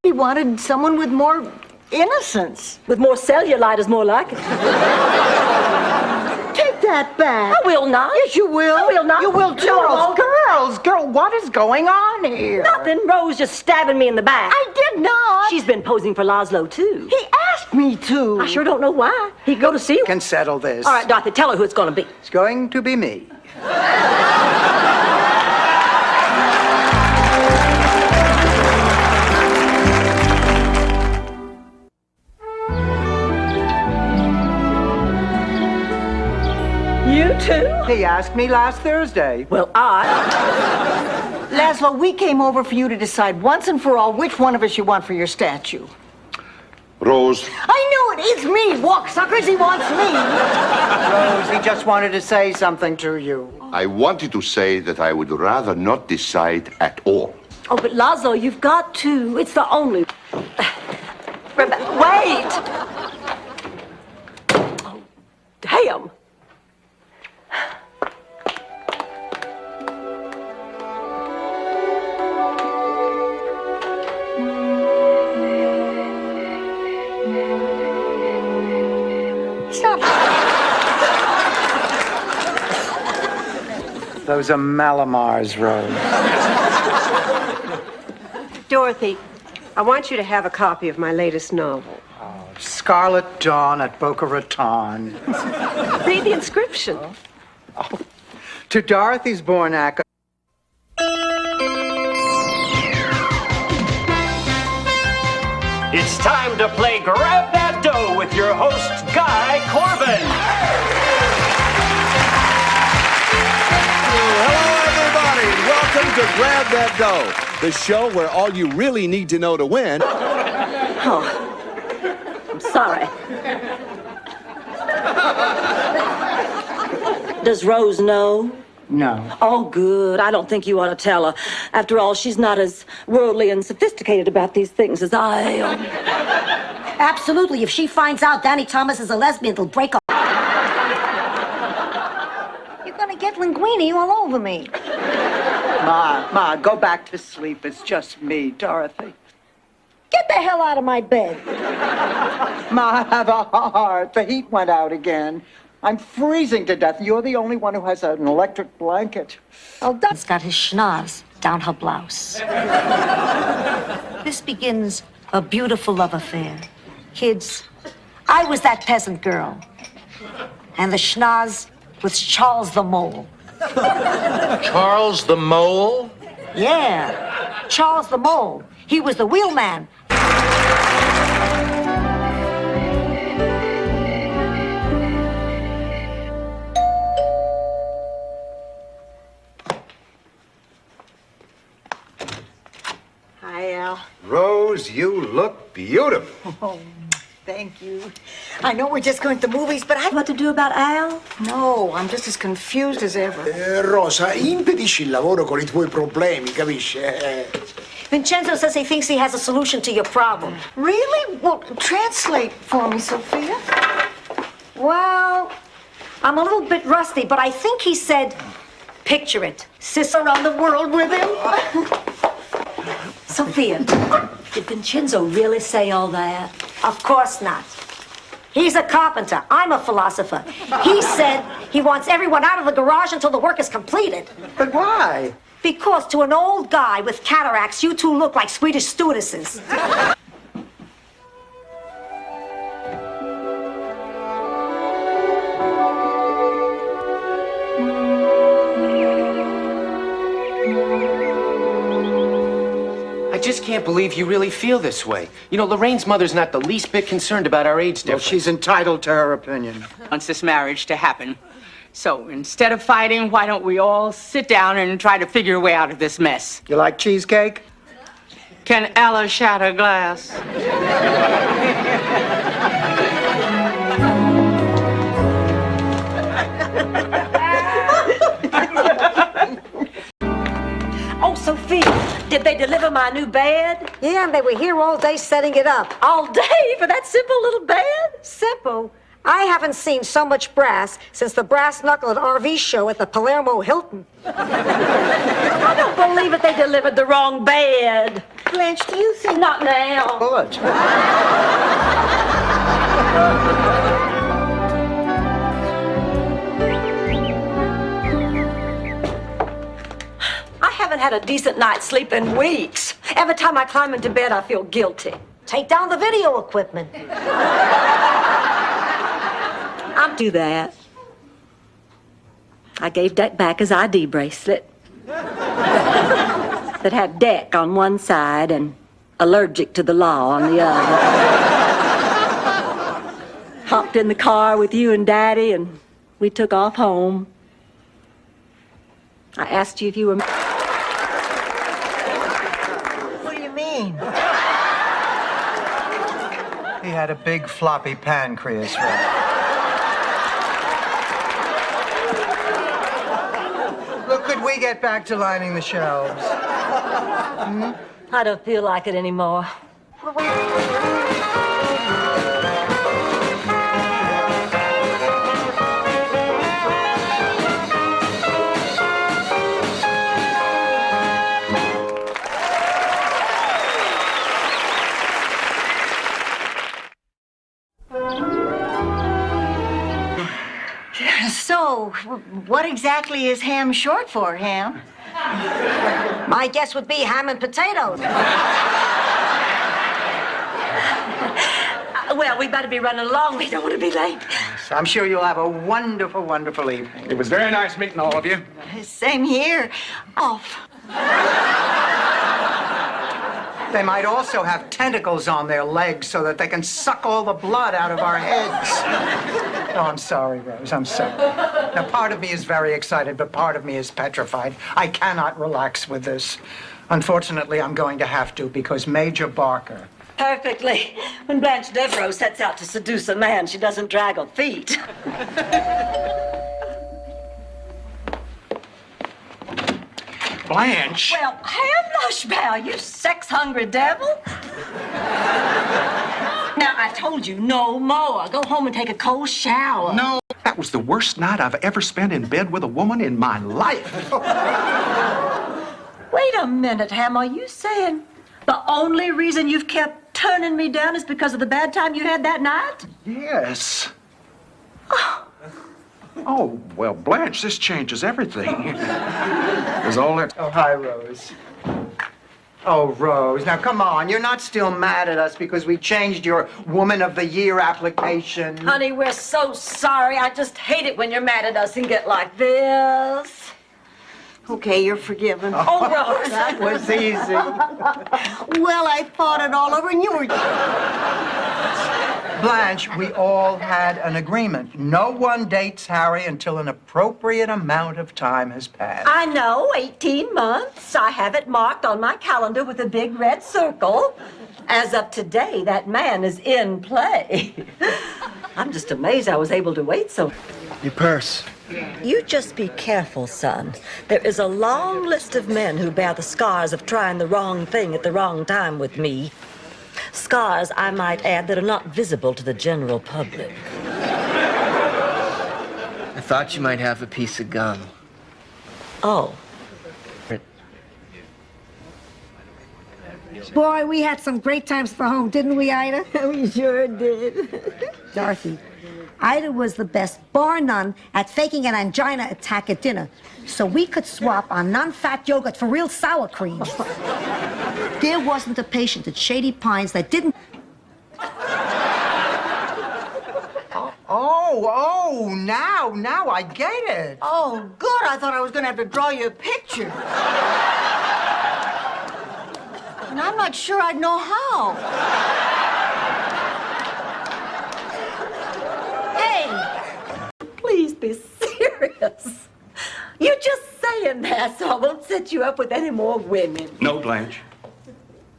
Speaker 3: We wanted someone with more innocence.
Speaker 6: With more cellulite is more like it.
Speaker 3: Take that back.
Speaker 6: I will not.
Speaker 3: Yes, you will.
Speaker 6: I will not.
Speaker 3: You will too.
Speaker 1: Girl, what is going on here?
Speaker 6: Nothing. Rose just stabbing me in the back.
Speaker 3: I did not.
Speaker 6: She's been posing for Laszlo, too.
Speaker 3: He asked me to.
Speaker 6: I sure don't know why. He could go to see you.
Speaker 1: Can settle this.
Speaker 6: All right, Dorothy, tell her who it's going to be.
Speaker 1: It's going to be me.
Speaker 6: You too?
Speaker 1: He asked me last Thursday.
Speaker 6: Well,
Speaker 3: Laszlo, we came over for you to decide once and for all which one of us you want for your statue.
Speaker 7: Rose,
Speaker 3: I knew it. It's me. Walk, suckers. He wants me.
Speaker 1: Rose, he just wanted to say something to you.
Speaker 18: I wanted to say that I would rather not decide at all.
Speaker 6: Oh, but Laszlo, you've got to. It's the only... Wait! Oh, damn.
Speaker 3: Stop.
Speaker 1: Those are Malamars, Rose.
Speaker 19: Dorothy, I want you to have a copy of my latest novel.
Speaker 1: Scarlet Dawn at Boca Raton.
Speaker 19: Read the inscription.
Speaker 1: To Dorothy Zbornak.
Speaker 20: It's time to play Grab That Dough with your host, Guy Corbin.
Speaker 21: Hello, everybody. Welcome to Grab That Dough, the show where all you really need to know to win.
Speaker 6: Oh, I'm sorry. Does Rose know?
Speaker 1: No.
Speaker 6: Oh, good. I don't think you ought to tell her. After all, she's not as worldly and sophisticated about these things as I am.
Speaker 2: Absolutely. If she finds out Danny Thomas is a lesbian, it'll break her. You're gonna get linguine all over me.
Speaker 22: Ma, go back to sleep. It's just me, Dorothy.
Speaker 2: Get the hell out of my bed.
Speaker 22: Ma, I have a heart. The heat went out again. I'm freezing to death. You're the only one who has an electric blanket.
Speaker 2: Oh, Don's got his schnoz down her blouse. This begins a beautiful love affair. Kids, I was that peasant girl. And the schnoz was Charles the Mole.
Speaker 20: Charles the Mole?
Speaker 2: Yeah, Charles the Mole. He was the wheelman.
Speaker 3: Hi, Al.
Speaker 23: Rose, you look beautiful.
Speaker 3: Oh, thank you. I know we're just going to movies, but I...
Speaker 6: What to do about Al?
Speaker 3: No, I'm just as confused as ever.
Speaker 10: Rosa, impedisci il lavoro con I tuoi problemi, capisci?
Speaker 2: Vincenzo says he thinks he has a solution to your problem.
Speaker 3: Really? Well, translate for me, Sophia.
Speaker 2: Well, I'm a little bit rusty, but I think he said, picture it. Sis around the world with him.
Speaker 6: Sophia, did Vincenzo really say all that?
Speaker 2: Of course not. He's a carpenter. I'm a philosopher. He said he wants everyone out of the garage until the work is completed.
Speaker 1: But why?
Speaker 2: Because to an old guy with cataracts, you two look like Swedish stewardesses.
Speaker 16: I just can't believe you really feel this way. You know, Lorraine's mother's not the least bit concerned about our age difference.
Speaker 1: Well, she's entitled to her opinion.
Speaker 9: Wants this marriage to happen. So instead of fighting, why don't we all sit down and try to figure a way out of this mess?
Speaker 1: You like cheesecake?
Speaker 9: Can Ella shatter glass?
Speaker 6: Oh, Sophia, did they deliver my new bed?
Speaker 2: Yeah, and they were here all day setting it up.
Speaker 6: All day for that simple little bed?
Speaker 2: Simple? I haven't seen so much brass since the brass knuckle at RV show at the Palermo Hilton.
Speaker 6: I don't believe it. They delivered the wrong bed.
Speaker 3: Blanche, do you think...
Speaker 6: Not now.
Speaker 1: Bullet.
Speaker 6: I haven't had a decent night's sleep in weeks. Every time I climb into bed, I feel guilty.
Speaker 2: Take down the video equipment.
Speaker 6: I'll do that. I gave Deck back his ID bracelet that had Deck on one side and allergic to the law on the other. Hopped in the car with you and Daddy, and we took off home. I asked you if you were...
Speaker 3: What do you mean?
Speaker 1: He had a big floppy pancreas, right? Look, could we get back to lining the shelves?
Speaker 6: I don't feel like it anymore.
Speaker 3: So, what exactly is ham short for, Ham?
Speaker 2: My guess would be ham and potatoes.
Speaker 6: Well, we better be running along. We don't want to be late.
Speaker 1: So I'm sure you'll have a wonderful, wonderful evening.
Speaker 16: It was very nice meeting all of you.
Speaker 3: Same here. Off.
Speaker 1: They might also have tentacles on their legs so that they can suck all the blood out of our heads. Oh, I'm sorry, Rose. I'm sorry. Now, part of me is very excited, but part of me is petrified. I cannot relax with this. Unfortunately, I'm going to have to because Major Barker.
Speaker 6: Perfectly. When Blanche Devereaux sets out to seduce a man, she doesn't drag her feet.
Speaker 1: Blanche?
Speaker 6: Well, Ham Lushbow, you sex-hungry devil. Now, I told you, no more. Go home and take a cold shower.
Speaker 4: No, that was the worst night I've ever spent in bed with a woman in my life.
Speaker 6: Wait a minute, Ham. Are you saying the only reason you've kept turning me down is because of the bad time you had that night?
Speaker 4: Yes. Oh, well, Blanche, this changes everything. There's all that...
Speaker 1: Oh, hi, Rose. Oh, Rose, now come on. You're not still mad at us because we changed your Woman of the Year application.
Speaker 6: Honey, we're so sorry. I just hate it when you're mad at us and get like this.
Speaker 3: Okay, you're forgiven.
Speaker 6: Oh, Rose.
Speaker 1: That was easy.
Speaker 3: Well, I thought it all over and you were...
Speaker 1: Blanche, we all had an agreement. No one dates Harry until an appropriate amount of time has passed.
Speaker 6: I know, 18 months. I have it marked on my calendar with a big red circle. As of today, that man is in play. I'm just amazed I was able to wait so...
Speaker 10: Your purse.
Speaker 6: You just be careful, son. There is a long list of men who bear the scars of trying the wrong thing at the wrong time with me. Scars, I might add, that are not visible to the general public.
Speaker 16: I thought you might have a piece of gum.
Speaker 6: Oh.
Speaker 2: Boy, we had some great times for home, didn't we, Ida?
Speaker 6: We sure did.
Speaker 2: Dorothy, Ida was the best, bar none, at faking an angina attack at dinner, so we could swap our non-fat yogurt for real sour cream. There wasn't a patient at Shady Pines that didn't...
Speaker 1: Now I get it.
Speaker 3: Oh, good. I thought I was going to have to draw you a picture. And I'm not sure I'd know how.
Speaker 6: Hey! Please be serious. You're just saying that so I won't set you up with any more women.
Speaker 4: No, Blanche.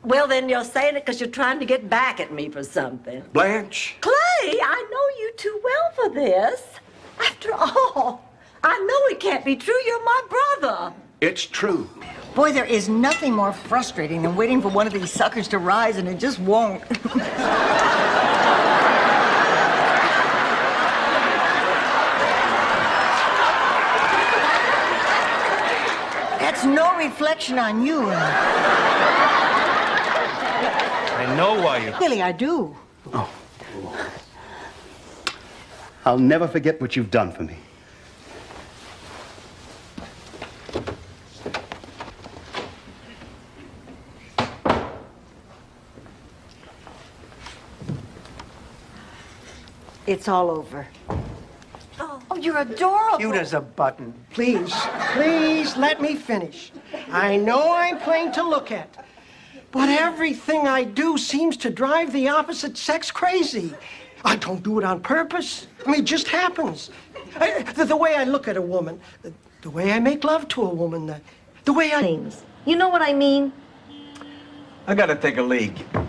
Speaker 6: Well, then you're saying it because you're trying to get back at me for something.
Speaker 4: Blanche.
Speaker 6: Clay, I know you too well for this. After all, I know it can't be true. You're my brother.
Speaker 4: It's true.
Speaker 3: Boy, there is nothing more frustrating than waiting for one of these suckers to rise, and it just won't. That's no reflection on you.
Speaker 23: I know why you...
Speaker 3: Really, I do.
Speaker 23: Oh. I'll never forget what you've done for me.
Speaker 3: It's all over. Oh, you're adorable.
Speaker 1: Cute as a button.
Speaker 11: Please, please let me finish. I know I'm plain to look at, but everything I do seems to drive the opposite sex crazy. I don't do it on purpose. I mean, it just happens. The way I look at a woman, the way I make love to a woman, the way I...
Speaker 2: You know what I mean?
Speaker 23: I gotta take a leak.
Speaker 2: Find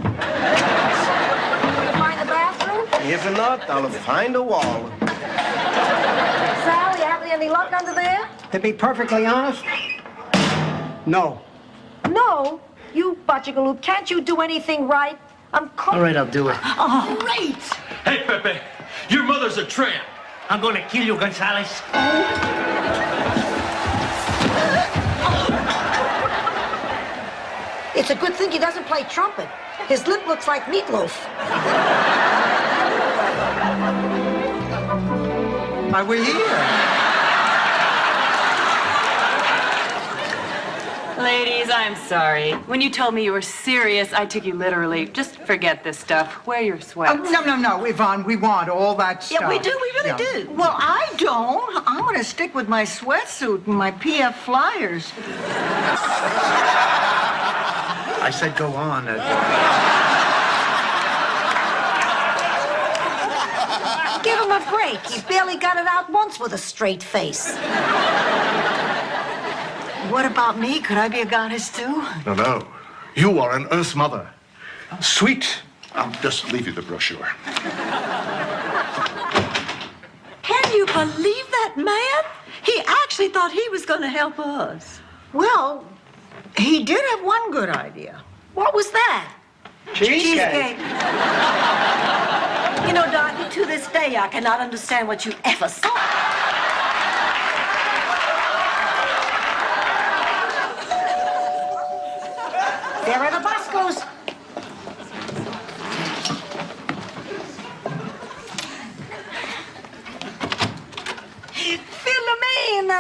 Speaker 2: the bathroom?
Speaker 23: If not, I'll find a wall.
Speaker 2: Sal, you having any luck under there?
Speaker 11: To be perfectly honest, no.
Speaker 2: No. You butchigaloop, can't you do anything right? I'm cold.
Speaker 11: All right, I'll do it.
Speaker 2: Oh, great.
Speaker 20: Hey, Pepe, your mother's a tramp. I'm gonna kill you, Gonzalez.
Speaker 2: It's a good thing he doesn't play trumpet. His lip looks like meatloaf.
Speaker 1: Why, we're here.
Speaker 9: Ladies,
Speaker 5: I'm sorry. When you told me you were serious, I took you literally. Just forget this stuff. Wear your sweats.
Speaker 1: No, Yvonne, we want all that stuff.
Speaker 3: Yeah, we really do. Well, I don't. I'm going to stick with my sweatsuit and my PF Flyers.
Speaker 1: I said go on.
Speaker 2: Give him a break. He barely got it out once with a straight face.
Speaker 3: What about me? Could I be a goddess too?
Speaker 10: No. You are an Earth Mother. Sweet.
Speaker 7: I'll just leave you the brochure.
Speaker 6: Can you believe that man? He actually thought he was going to help us.
Speaker 3: Well, he did have one good idea.
Speaker 2: What was that?
Speaker 6: Cheesecake. You know, Dorothy, to this day, I cannot understand what you ever saw.
Speaker 2: There are the Boscos. Philomena!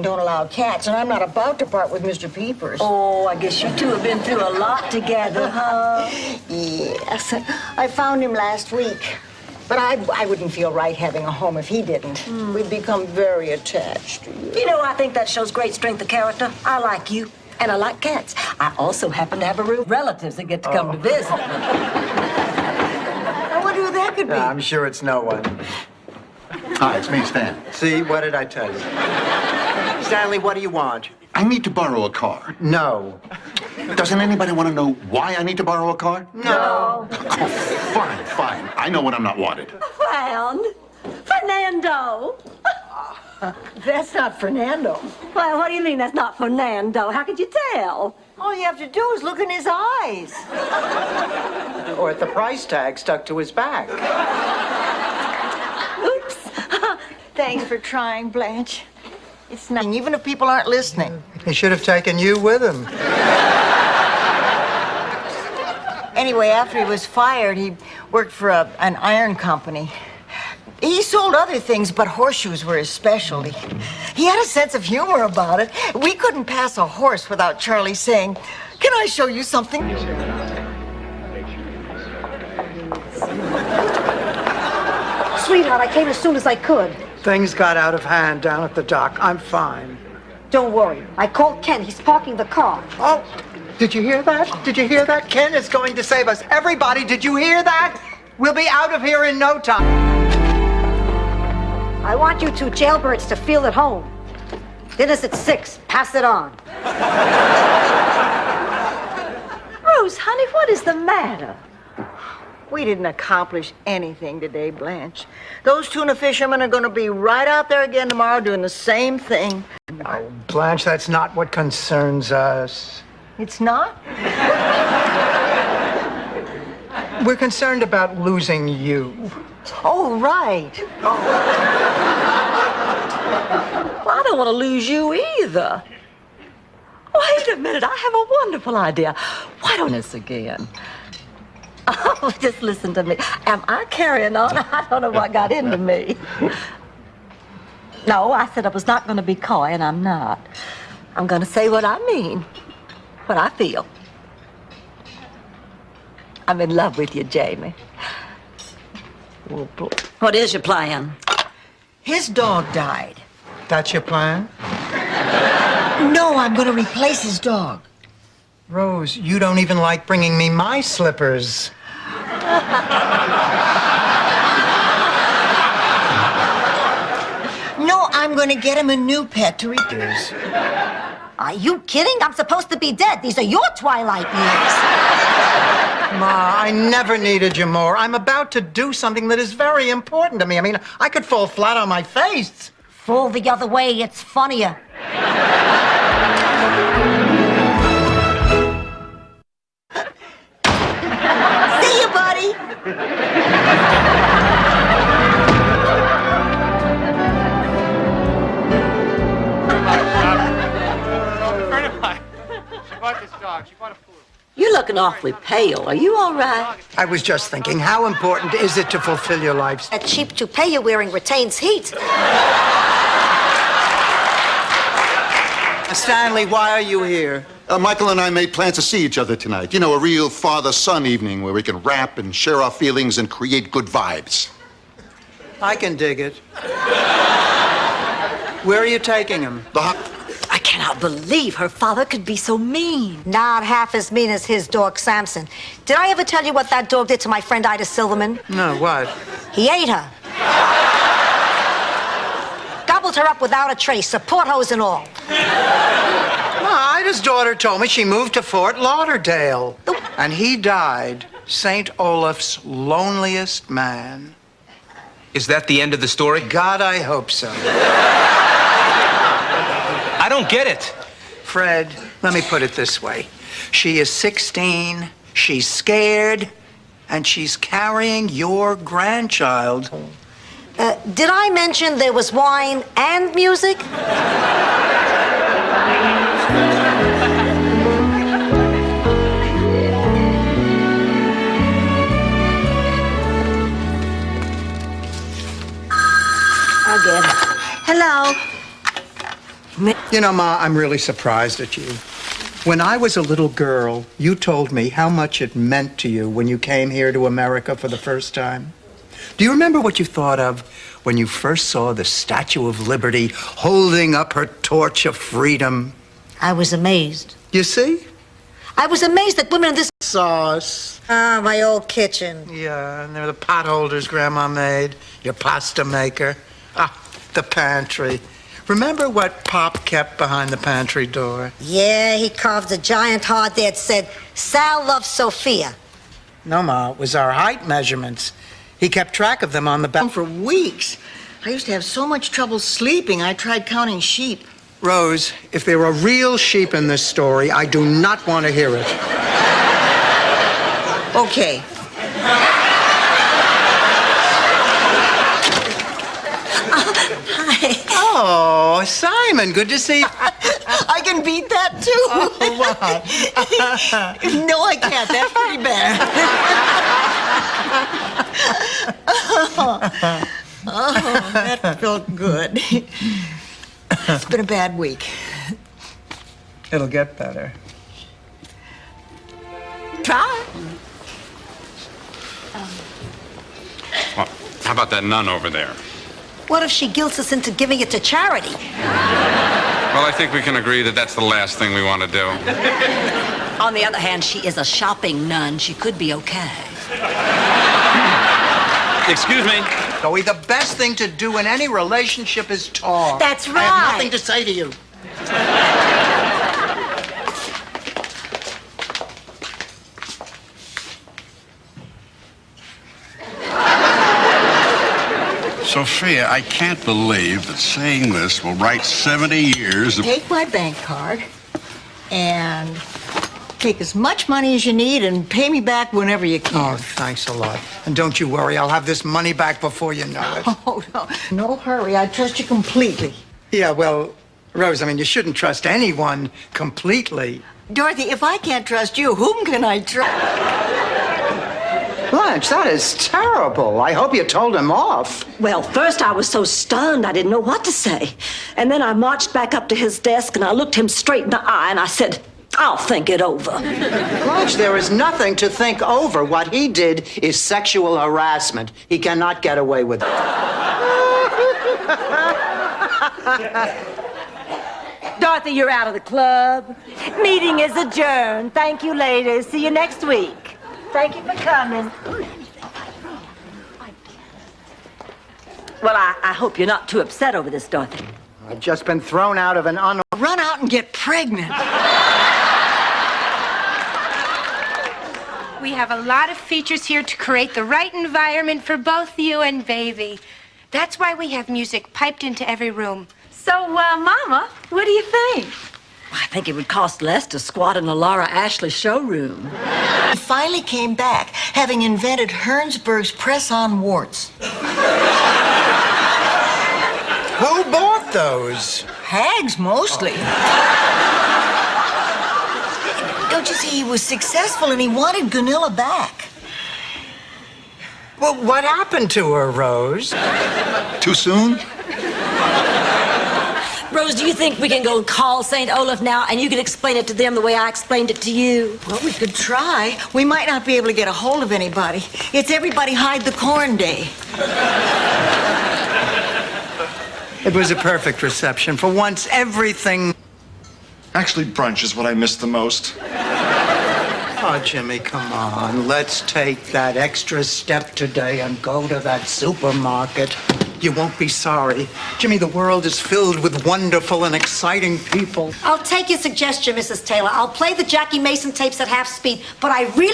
Speaker 3: Don't allow cats, and I'm not about to part with Mr. Peepers.
Speaker 6: Oh, I guess you two have been through a lot together, huh?
Speaker 3: Yes. I found him last week. But I wouldn't feel right having a home if he didn't. We'd become very attached to you.
Speaker 6: You know, I think that shows great strength of character. I like you, and I like cats. I also happen to have a real relatives that get to come to visit.
Speaker 3: I wonder who that could be.
Speaker 1: I'm sure it's no one.
Speaker 7: Hi, it's me, Stan.
Speaker 1: See, what did I tell you? Stanley, what do you want?
Speaker 7: I need to borrow a car.
Speaker 1: No.
Speaker 7: Doesn't anybody want to know why I need to borrow a car?
Speaker 1: No.
Speaker 7: Oh, fine. I know when I'm not wanted.
Speaker 6: Found Fernando.
Speaker 3: That's not Fernando.
Speaker 6: Well, what do you mean that's not Fernando? How could you tell?
Speaker 3: All you have to do is look in his eyes.
Speaker 1: Or at the price tag stuck to his back.
Speaker 3: Oops. Thanks for trying, Blanche. It's nothing, even if people aren't listening.
Speaker 1: He should have taken you with him.
Speaker 3: Anyway, after he was fired, he worked for an iron company. He sold other things, but horseshoes were his specialty. He had a sense of humor about it. We couldn't pass a horse without Charlie saying, "Can I show you something?"
Speaker 2: Sweetheart, I came as soon as I could.
Speaker 1: Things got out of hand down at the dock. I'm fine.
Speaker 2: Don't worry. I called Ken. He's parking the car.
Speaker 1: Oh, did you hear that? Did you hear that? Ken is going to save us. Everybody, did you hear that? We'll be out of here in no time.
Speaker 2: I want you two jailbirds to feel at home. Dinner's at 6. Pass it on.
Speaker 6: Rose, honey, what is the matter?
Speaker 3: We didn't accomplish anything today, Blanche. Those tuna fishermen are going to be right out there again tomorrow doing the same thing.
Speaker 1: Oh, Blanche, that's not what concerns us.
Speaker 3: It's not?
Speaker 1: We're concerned about losing you.
Speaker 3: Oh, right.
Speaker 6: Well, I don't want to lose you either. Wait a minute, I have a wonderful idea. Why don't this again? Oh, just listen to me. Am I carrying on? I don't know what got into me. No, I said I was not going to be coy, and I'm not. I'm going to say what I mean, what I feel. I'm in love with you, Jamie. What is your plan?
Speaker 3: His dog died.
Speaker 1: That's your plan?
Speaker 3: No, I'm going to replace his dog.
Speaker 1: Rose, you don't even like bringing me my slippers.
Speaker 3: No, I'm going to get him a new pet to replace.
Speaker 2: Are you kidding? I'm supposed to be dead. These are your twilight years.
Speaker 1: Ma, I never needed you more. I'm about to do something that is very important to me. I mean, I could fall flat on my face.
Speaker 2: Fall the other way. It's funnier.
Speaker 3: See you, buddy.
Speaker 6: You're looking awfully pale. Are you all right?
Speaker 1: I was just thinking, how important is it to fulfill your life's...
Speaker 2: A cheap toupee you're wearing retains heat.
Speaker 22: Stanley, why are you here?
Speaker 7: Michael and I made plans to see each other tonight. You know, a real father-son evening where we can rap and share our feelings and create good vibes.
Speaker 1: I can dig it. Where are you taking him?
Speaker 3: I cannot believe her father could be so mean.
Speaker 2: Not half as mean as his dog, Samson. Did I ever tell you what that dog did to my friend Ida Silverman?
Speaker 1: No, what?
Speaker 2: He ate her. Gobbled her up without a trace, support hose and all.
Speaker 1: No, Ida's daughter told me she moved to Fort Lauderdale. And he died St. Olaf's loneliest man.
Speaker 16: Is that the end of the story?
Speaker 1: God, I hope so.
Speaker 16: I don't get it.
Speaker 1: Fred, let me put it this way. She is 16, she's scared, and she's carrying your grandchild.
Speaker 2: Did I mention there was wine and music?
Speaker 3: Again. Hello.
Speaker 1: You know, Ma, I'm really surprised at you. When I was a little girl, you told me how much it meant to you when you came here to America for the first time. Do you remember what you thought of when you first saw the Statue of Liberty holding up her torch of freedom?
Speaker 2: I was amazed.
Speaker 1: You see?
Speaker 2: I was amazed that women in this
Speaker 1: Sauce.
Speaker 2: Ah, my old kitchen.
Speaker 1: Yeah, and there were the pot holders Grandma made, your pasta maker. Ah, the pantry. Remember what Pop kept behind the pantry door?
Speaker 2: Yeah, he carved a giant heart that said, Sal loves Sophia.
Speaker 1: No, Ma, it was our height measurements. He kept track of them on the back.
Speaker 3: For weeks. I used to have so much trouble sleeping, I tried counting sheep.
Speaker 1: Rose, if there are real sheep in this story, I do not want to hear it.
Speaker 3: Okay. Hi.
Speaker 1: Oh, Simon, good to see you.
Speaker 3: I can beat that too.
Speaker 1: Oh, what?
Speaker 3: No, I can't. That's pretty bad. Oh, that felt good. It's been a bad week.
Speaker 1: It'll get better.
Speaker 3: Try.
Speaker 12: Well, how about that nun over there?
Speaker 2: What if she guilts us into giving it to charity?
Speaker 12: Well, I think we can agree that that's the last thing we want to do.
Speaker 13: On the other hand, she is a shopping nun. She could be okay.
Speaker 12: Excuse me.
Speaker 1: Zoe, the best thing to do in any relationship is talk.
Speaker 2: That's
Speaker 1: I
Speaker 2: right.
Speaker 1: have nothing to say to you.
Speaker 14: Sophia, I can't believe that saying this will write 70 years of...
Speaker 3: Take my bank card and take as much money as you need and pay me back whenever you can.
Speaker 1: Oh, thanks a lot. And don't you worry, I'll have this money back before you know it.
Speaker 3: Oh, no. No hurry. I trust you completely.
Speaker 1: Yeah, well, Rose, I mean, you shouldn't trust anyone completely.
Speaker 3: Dorothy, if I can't trust you, whom can I trust?
Speaker 1: Blanche, that is terrible. I hope you told him off.
Speaker 6: Well, first I was so stunned I didn't know what to say. And then I marched back up to his desk and I looked him straight in the eye and I said, I'll think it over.
Speaker 1: Blanche, there is nothing to think over. What he did is sexual harassment. He cannot get away with it.
Speaker 6: Dorothy, you're out of the club. Meeting is adjourned. Thank you, ladies. See you next week. Thank you for coming. Well, I hope you're not too upset over this, Dorothy.
Speaker 1: I've just been thrown out of an
Speaker 3: Run out and get pregnant.
Speaker 24: We have a lot of features here to create the right environment for both you and baby. That's why we have music piped into every room.
Speaker 6: So, Mama, what do you think? I think it would cost less to squat in the Laura Ashley showroom.
Speaker 3: He finally came back, having invented Hernsberg's press-on warts.
Speaker 1: Who bought those?
Speaker 3: Hags, mostly. Don't you see, he was successful and he wanted Gunilla back.
Speaker 1: Well, what happened to her, Rose?
Speaker 7: Too soon?
Speaker 13: Rose, do you think we can go call St. Olaf now and you can explain it to them the way I explained it to you?
Speaker 3: Well, we could try. We might not be able to get a hold of anybody. It's everybody hide the corn day.
Speaker 1: It was a perfect reception. For once, everything...
Speaker 8: Actually, brunch is what I miss the most.
Speaker 1: Oh, Jimmy, come on. Let's take that extra step today and go to that supermarket. You won't be sorry. Jimmy, the world is filled with wonderful and exciting people.
Speaker 2: I'll take your suggestion, Mrs. Taylor. I'll play the Jackie Mason tapes at half speed, but I really...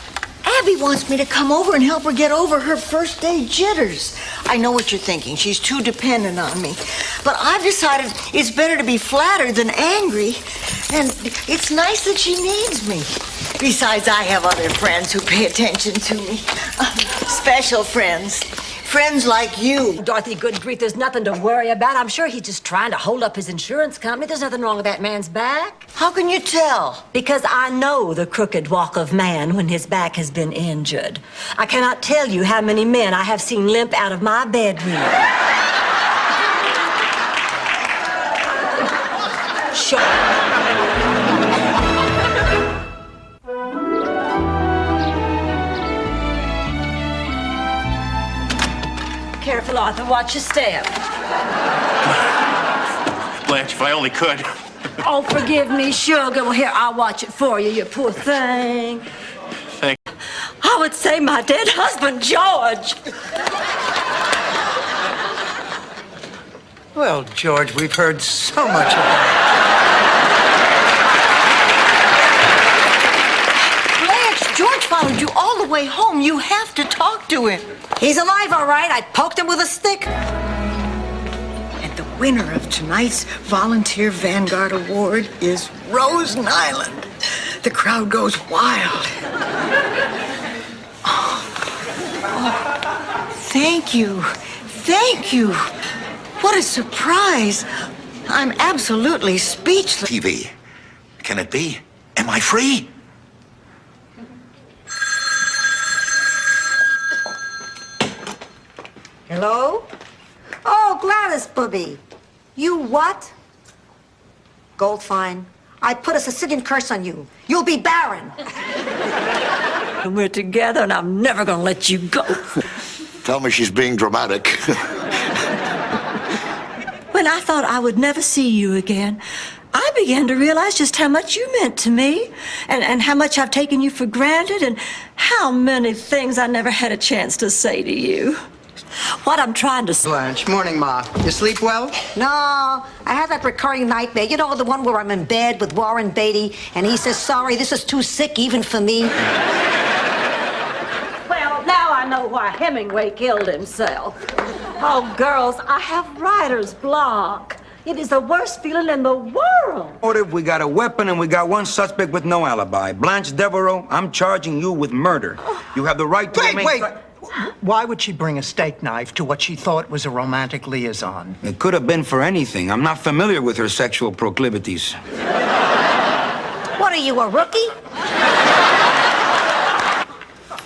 Speaker 3: Abby wants me to come over and help her get over her first day jitters. I know what you're thinking. She's too dependent on me. But I've decided it's better to be flattered than angry. And it's nice that she needs me. Besides, I have other friends who pay attention to me. Special friends. Friends like you.
Speaker 13: Dorothy, good grief, there's nothing to worry about. I'm sure he's just trying to hold up his insurance company. There's nothing wrong with that man's back.
Speaker 3: How can you tell?
Speaker 13: Because I know the crooked walk of man when his back has been injured. I cannot tell you how many men I have seen limp out of my bedroom. Sure. Careful, Arthur. Watch your step.
Speaker 20: Blanche, if I only could.
Speaker 13: Oh, forgive me, sugar. Well, here, I'll watch it for you, you poor thing.
Speaker 20: Thank you.
Speaker 13: I would say my dead husband, George.
Speaker 1: Well, George, we've heard so much about
Speaker 3: it. Blanche, George followed you all the way home. You have to talk to him.
Speaker 2: He's alive, all right. I poked him with a stick.
Speaker 3: And the winner of tonight's Volunteer Vanguard Award is Rose Nyland. The crowd goes wild. Oh, thank you. Thank you. What a surprise. I'm absolutely speechless.
Speaker 15: TV. Can it be? Am I free?
Speaker 2: Hello? Oh, Gladys, booby. You what? Goldfine, I put a Sicilian curse on you. You'll be barren.
Speaker 13: And we're together, and I'm never gonna let you go.
Speaker 15: Tell me she's being dramatic.
Speaker 6: When I thought I would never see you again, I began to realize just how much you meant to me, and how much I've taken you for granted, and how many things I never had a chance to say to you. What I'm trying to say.
Speaker 1: Blanche, morning, Ma. You sleep well?
Speaker 2: No, I have that recurring nightmare. You know, the one where I'm in bed with Warren Beatty, and he says, sorry, this is too sick even for me.
Speaker 6: Well, now I know why Hemingway killed himself. Oh, girls, I have writer's block. It is the worst feeling in the world.
Speaker 17: Motive, we got a weapon and we got one suspect with no alibi. Blanche Devereaux, I'm charging you with murder. You have the right to remain...
Speaker 1: Wait. Why would she bring a steak knife to what she thought was a romantic liaison?
Speaker 17: It could have been for anything. I'm not familiar with her sexual proclivities.
Speaker 2: What are you, a rookie?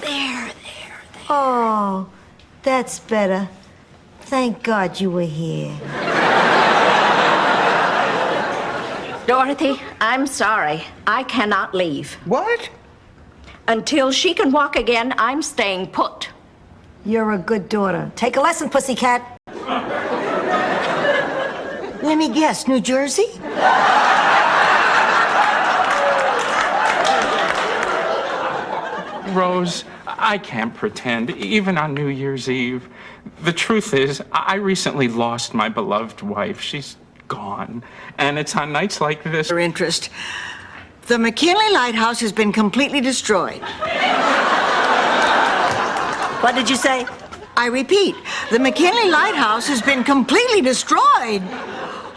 Speaker 3: There. Oh, that's better. Thank God you were here.
Speaker 18: Dorothy, I'm sorry. I cannot leave.
Speaker 1: What?
Speaker 18: Until she can walk again, I'm staying put.
Speaker 2: You're a good daughter. Take a lesson, pussycat.
Speaker 3: Let me guess, New Jersey?
Speaker 25: Rose, I can't pretend, even on New Year's Eve. The truth is, I recently lost my beloved wife. She's gone. And it's on nights like this.
Speaker 3: Your interest. The McKinley Lighthouse has been completely destroyed.
Speaker 6: What did you say?
Speaker 3: I repeat, the McKinley Lighthouse has been completely destroyed.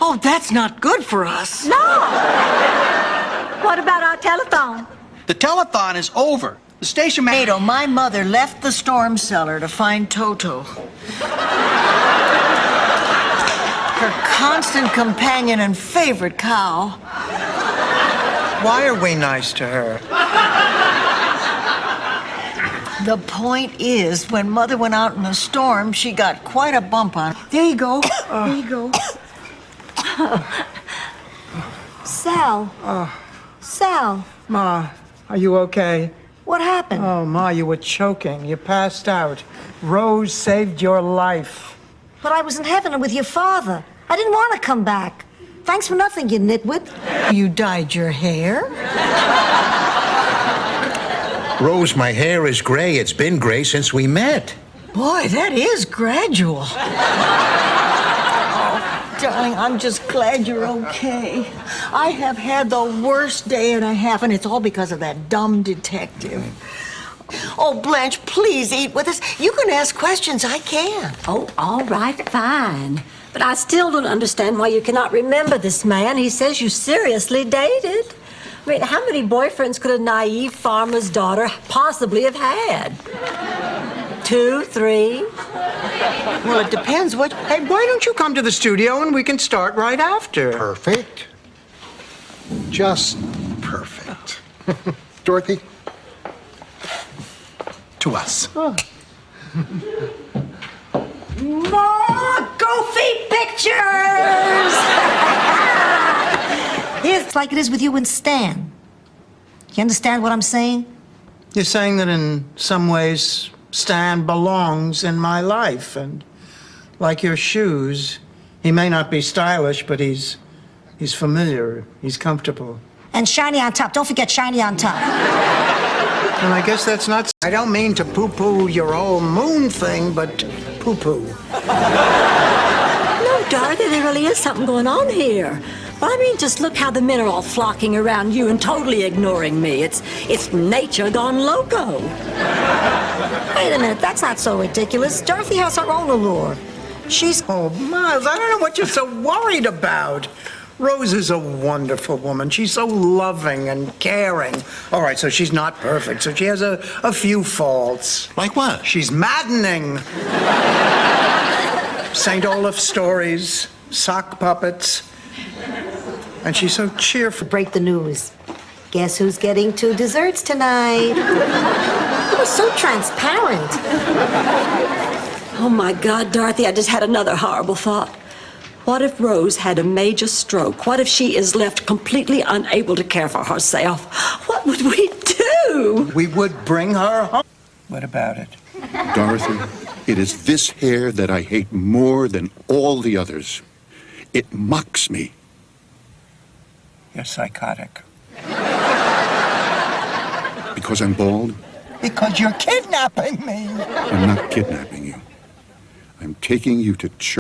Speaker 3: Oh, that's not good for us.
Speaker 6: No! What about our telephone?
Speaker 10: The telethon is over. The station man...
Speaker 3: Nato, my mother left the storm cellar to find Toto. Her constant companion and favorite cow.
Speaker 1: Why are we nice to her?
Speaker 3: The point is, when Mother went out in the storm, she got quite a bump on. There you go. There you go.
Speaker 2: Sal. Sal.
Speaker 1: Ma, are you okay?
Speaker 2: What happened?
Speaker 1: Oh, Ma, you were choking. You passed out. Rose saved your life.
Speaker 2: But I was in heaven with your father. I didn't want to come back. Thanks for nothing, you nitwit.
Speaker 1: You dyed your hair?
Speaker 15: Rose, my hair is gray. It's been gray since we met.
Speaker 3: Boy, that is gradual. Darling, I'm just glad you're okay. I have had the worst day and a half, and it's all because of that dumb detective. Oh, Blanche, please eat with us. You can ask questions. I can't.
Speaker 13: Oh, all right, fine. But I still don't understand why you cannot remember this man. He says you seriously dated. I mean, how many boyfriends could a naive farmer's daughter possibly have had? 2, 3?
Speaker 3: Well, it depends what...
Speaker 1: Hey, why don't you come to the studio and we can start right after?
Speaker 7: Perfect. Just perfect. Dorothy? To us.
Speaker 2: More goofy pictures! It's like it is with you and Stan. You understand what I'm saying?
Speaker 1: You're saying that in some ways, Stan belongs in my life, and like your shoes, he may not be stylish, but he's familiar, he's comfortable.
Speaker 2: And shiny on top. Don't forget shiny on top.
Speaker 1: And I guess that's not... I don't mean to poo-poo your whole moon thing, but poo-poo.
Speaker 13: No, Dorothy, there really is something going on here. But I mean, just look how the men are all flocking around you and totally ignoring me. It's nature gone loco.
Speaker 2: Wait a minute, that's not so ridiculous. Dorothy has her own allure. She's...
Speaker 1: Oh, Miles, I don't know what you're so worried about. Rose is a wonderful woman. She's so loving and caring. All right, so she's not perfect, so she has a few faults.
Speaker 15: Like what?
Speaker 1: She's maddening. St. Olaf stories, sock puppets. And she's so cheerful.
Speaker 2: Break the news. Guess who's getting 2 desserts tonight? It was so transparent.
Speaker 13: Oh, my God, Dorothy, I just had another horrible thought. What if Rose had a major stroke? What if she is left completely unable to care for herself? What would we do?
Speaker 1: We would bring her home. What about it?
Speaker 14: Dorothy, it is this hair that I hate more than all the others. It mocks me.
Speaker 1: You're psychotic.
Speaker 14: Because I'm bald?
Speaker 1: Because you're kidnapping me.
Speaker 14: I'm not kidnapping you. I'm taking you to church.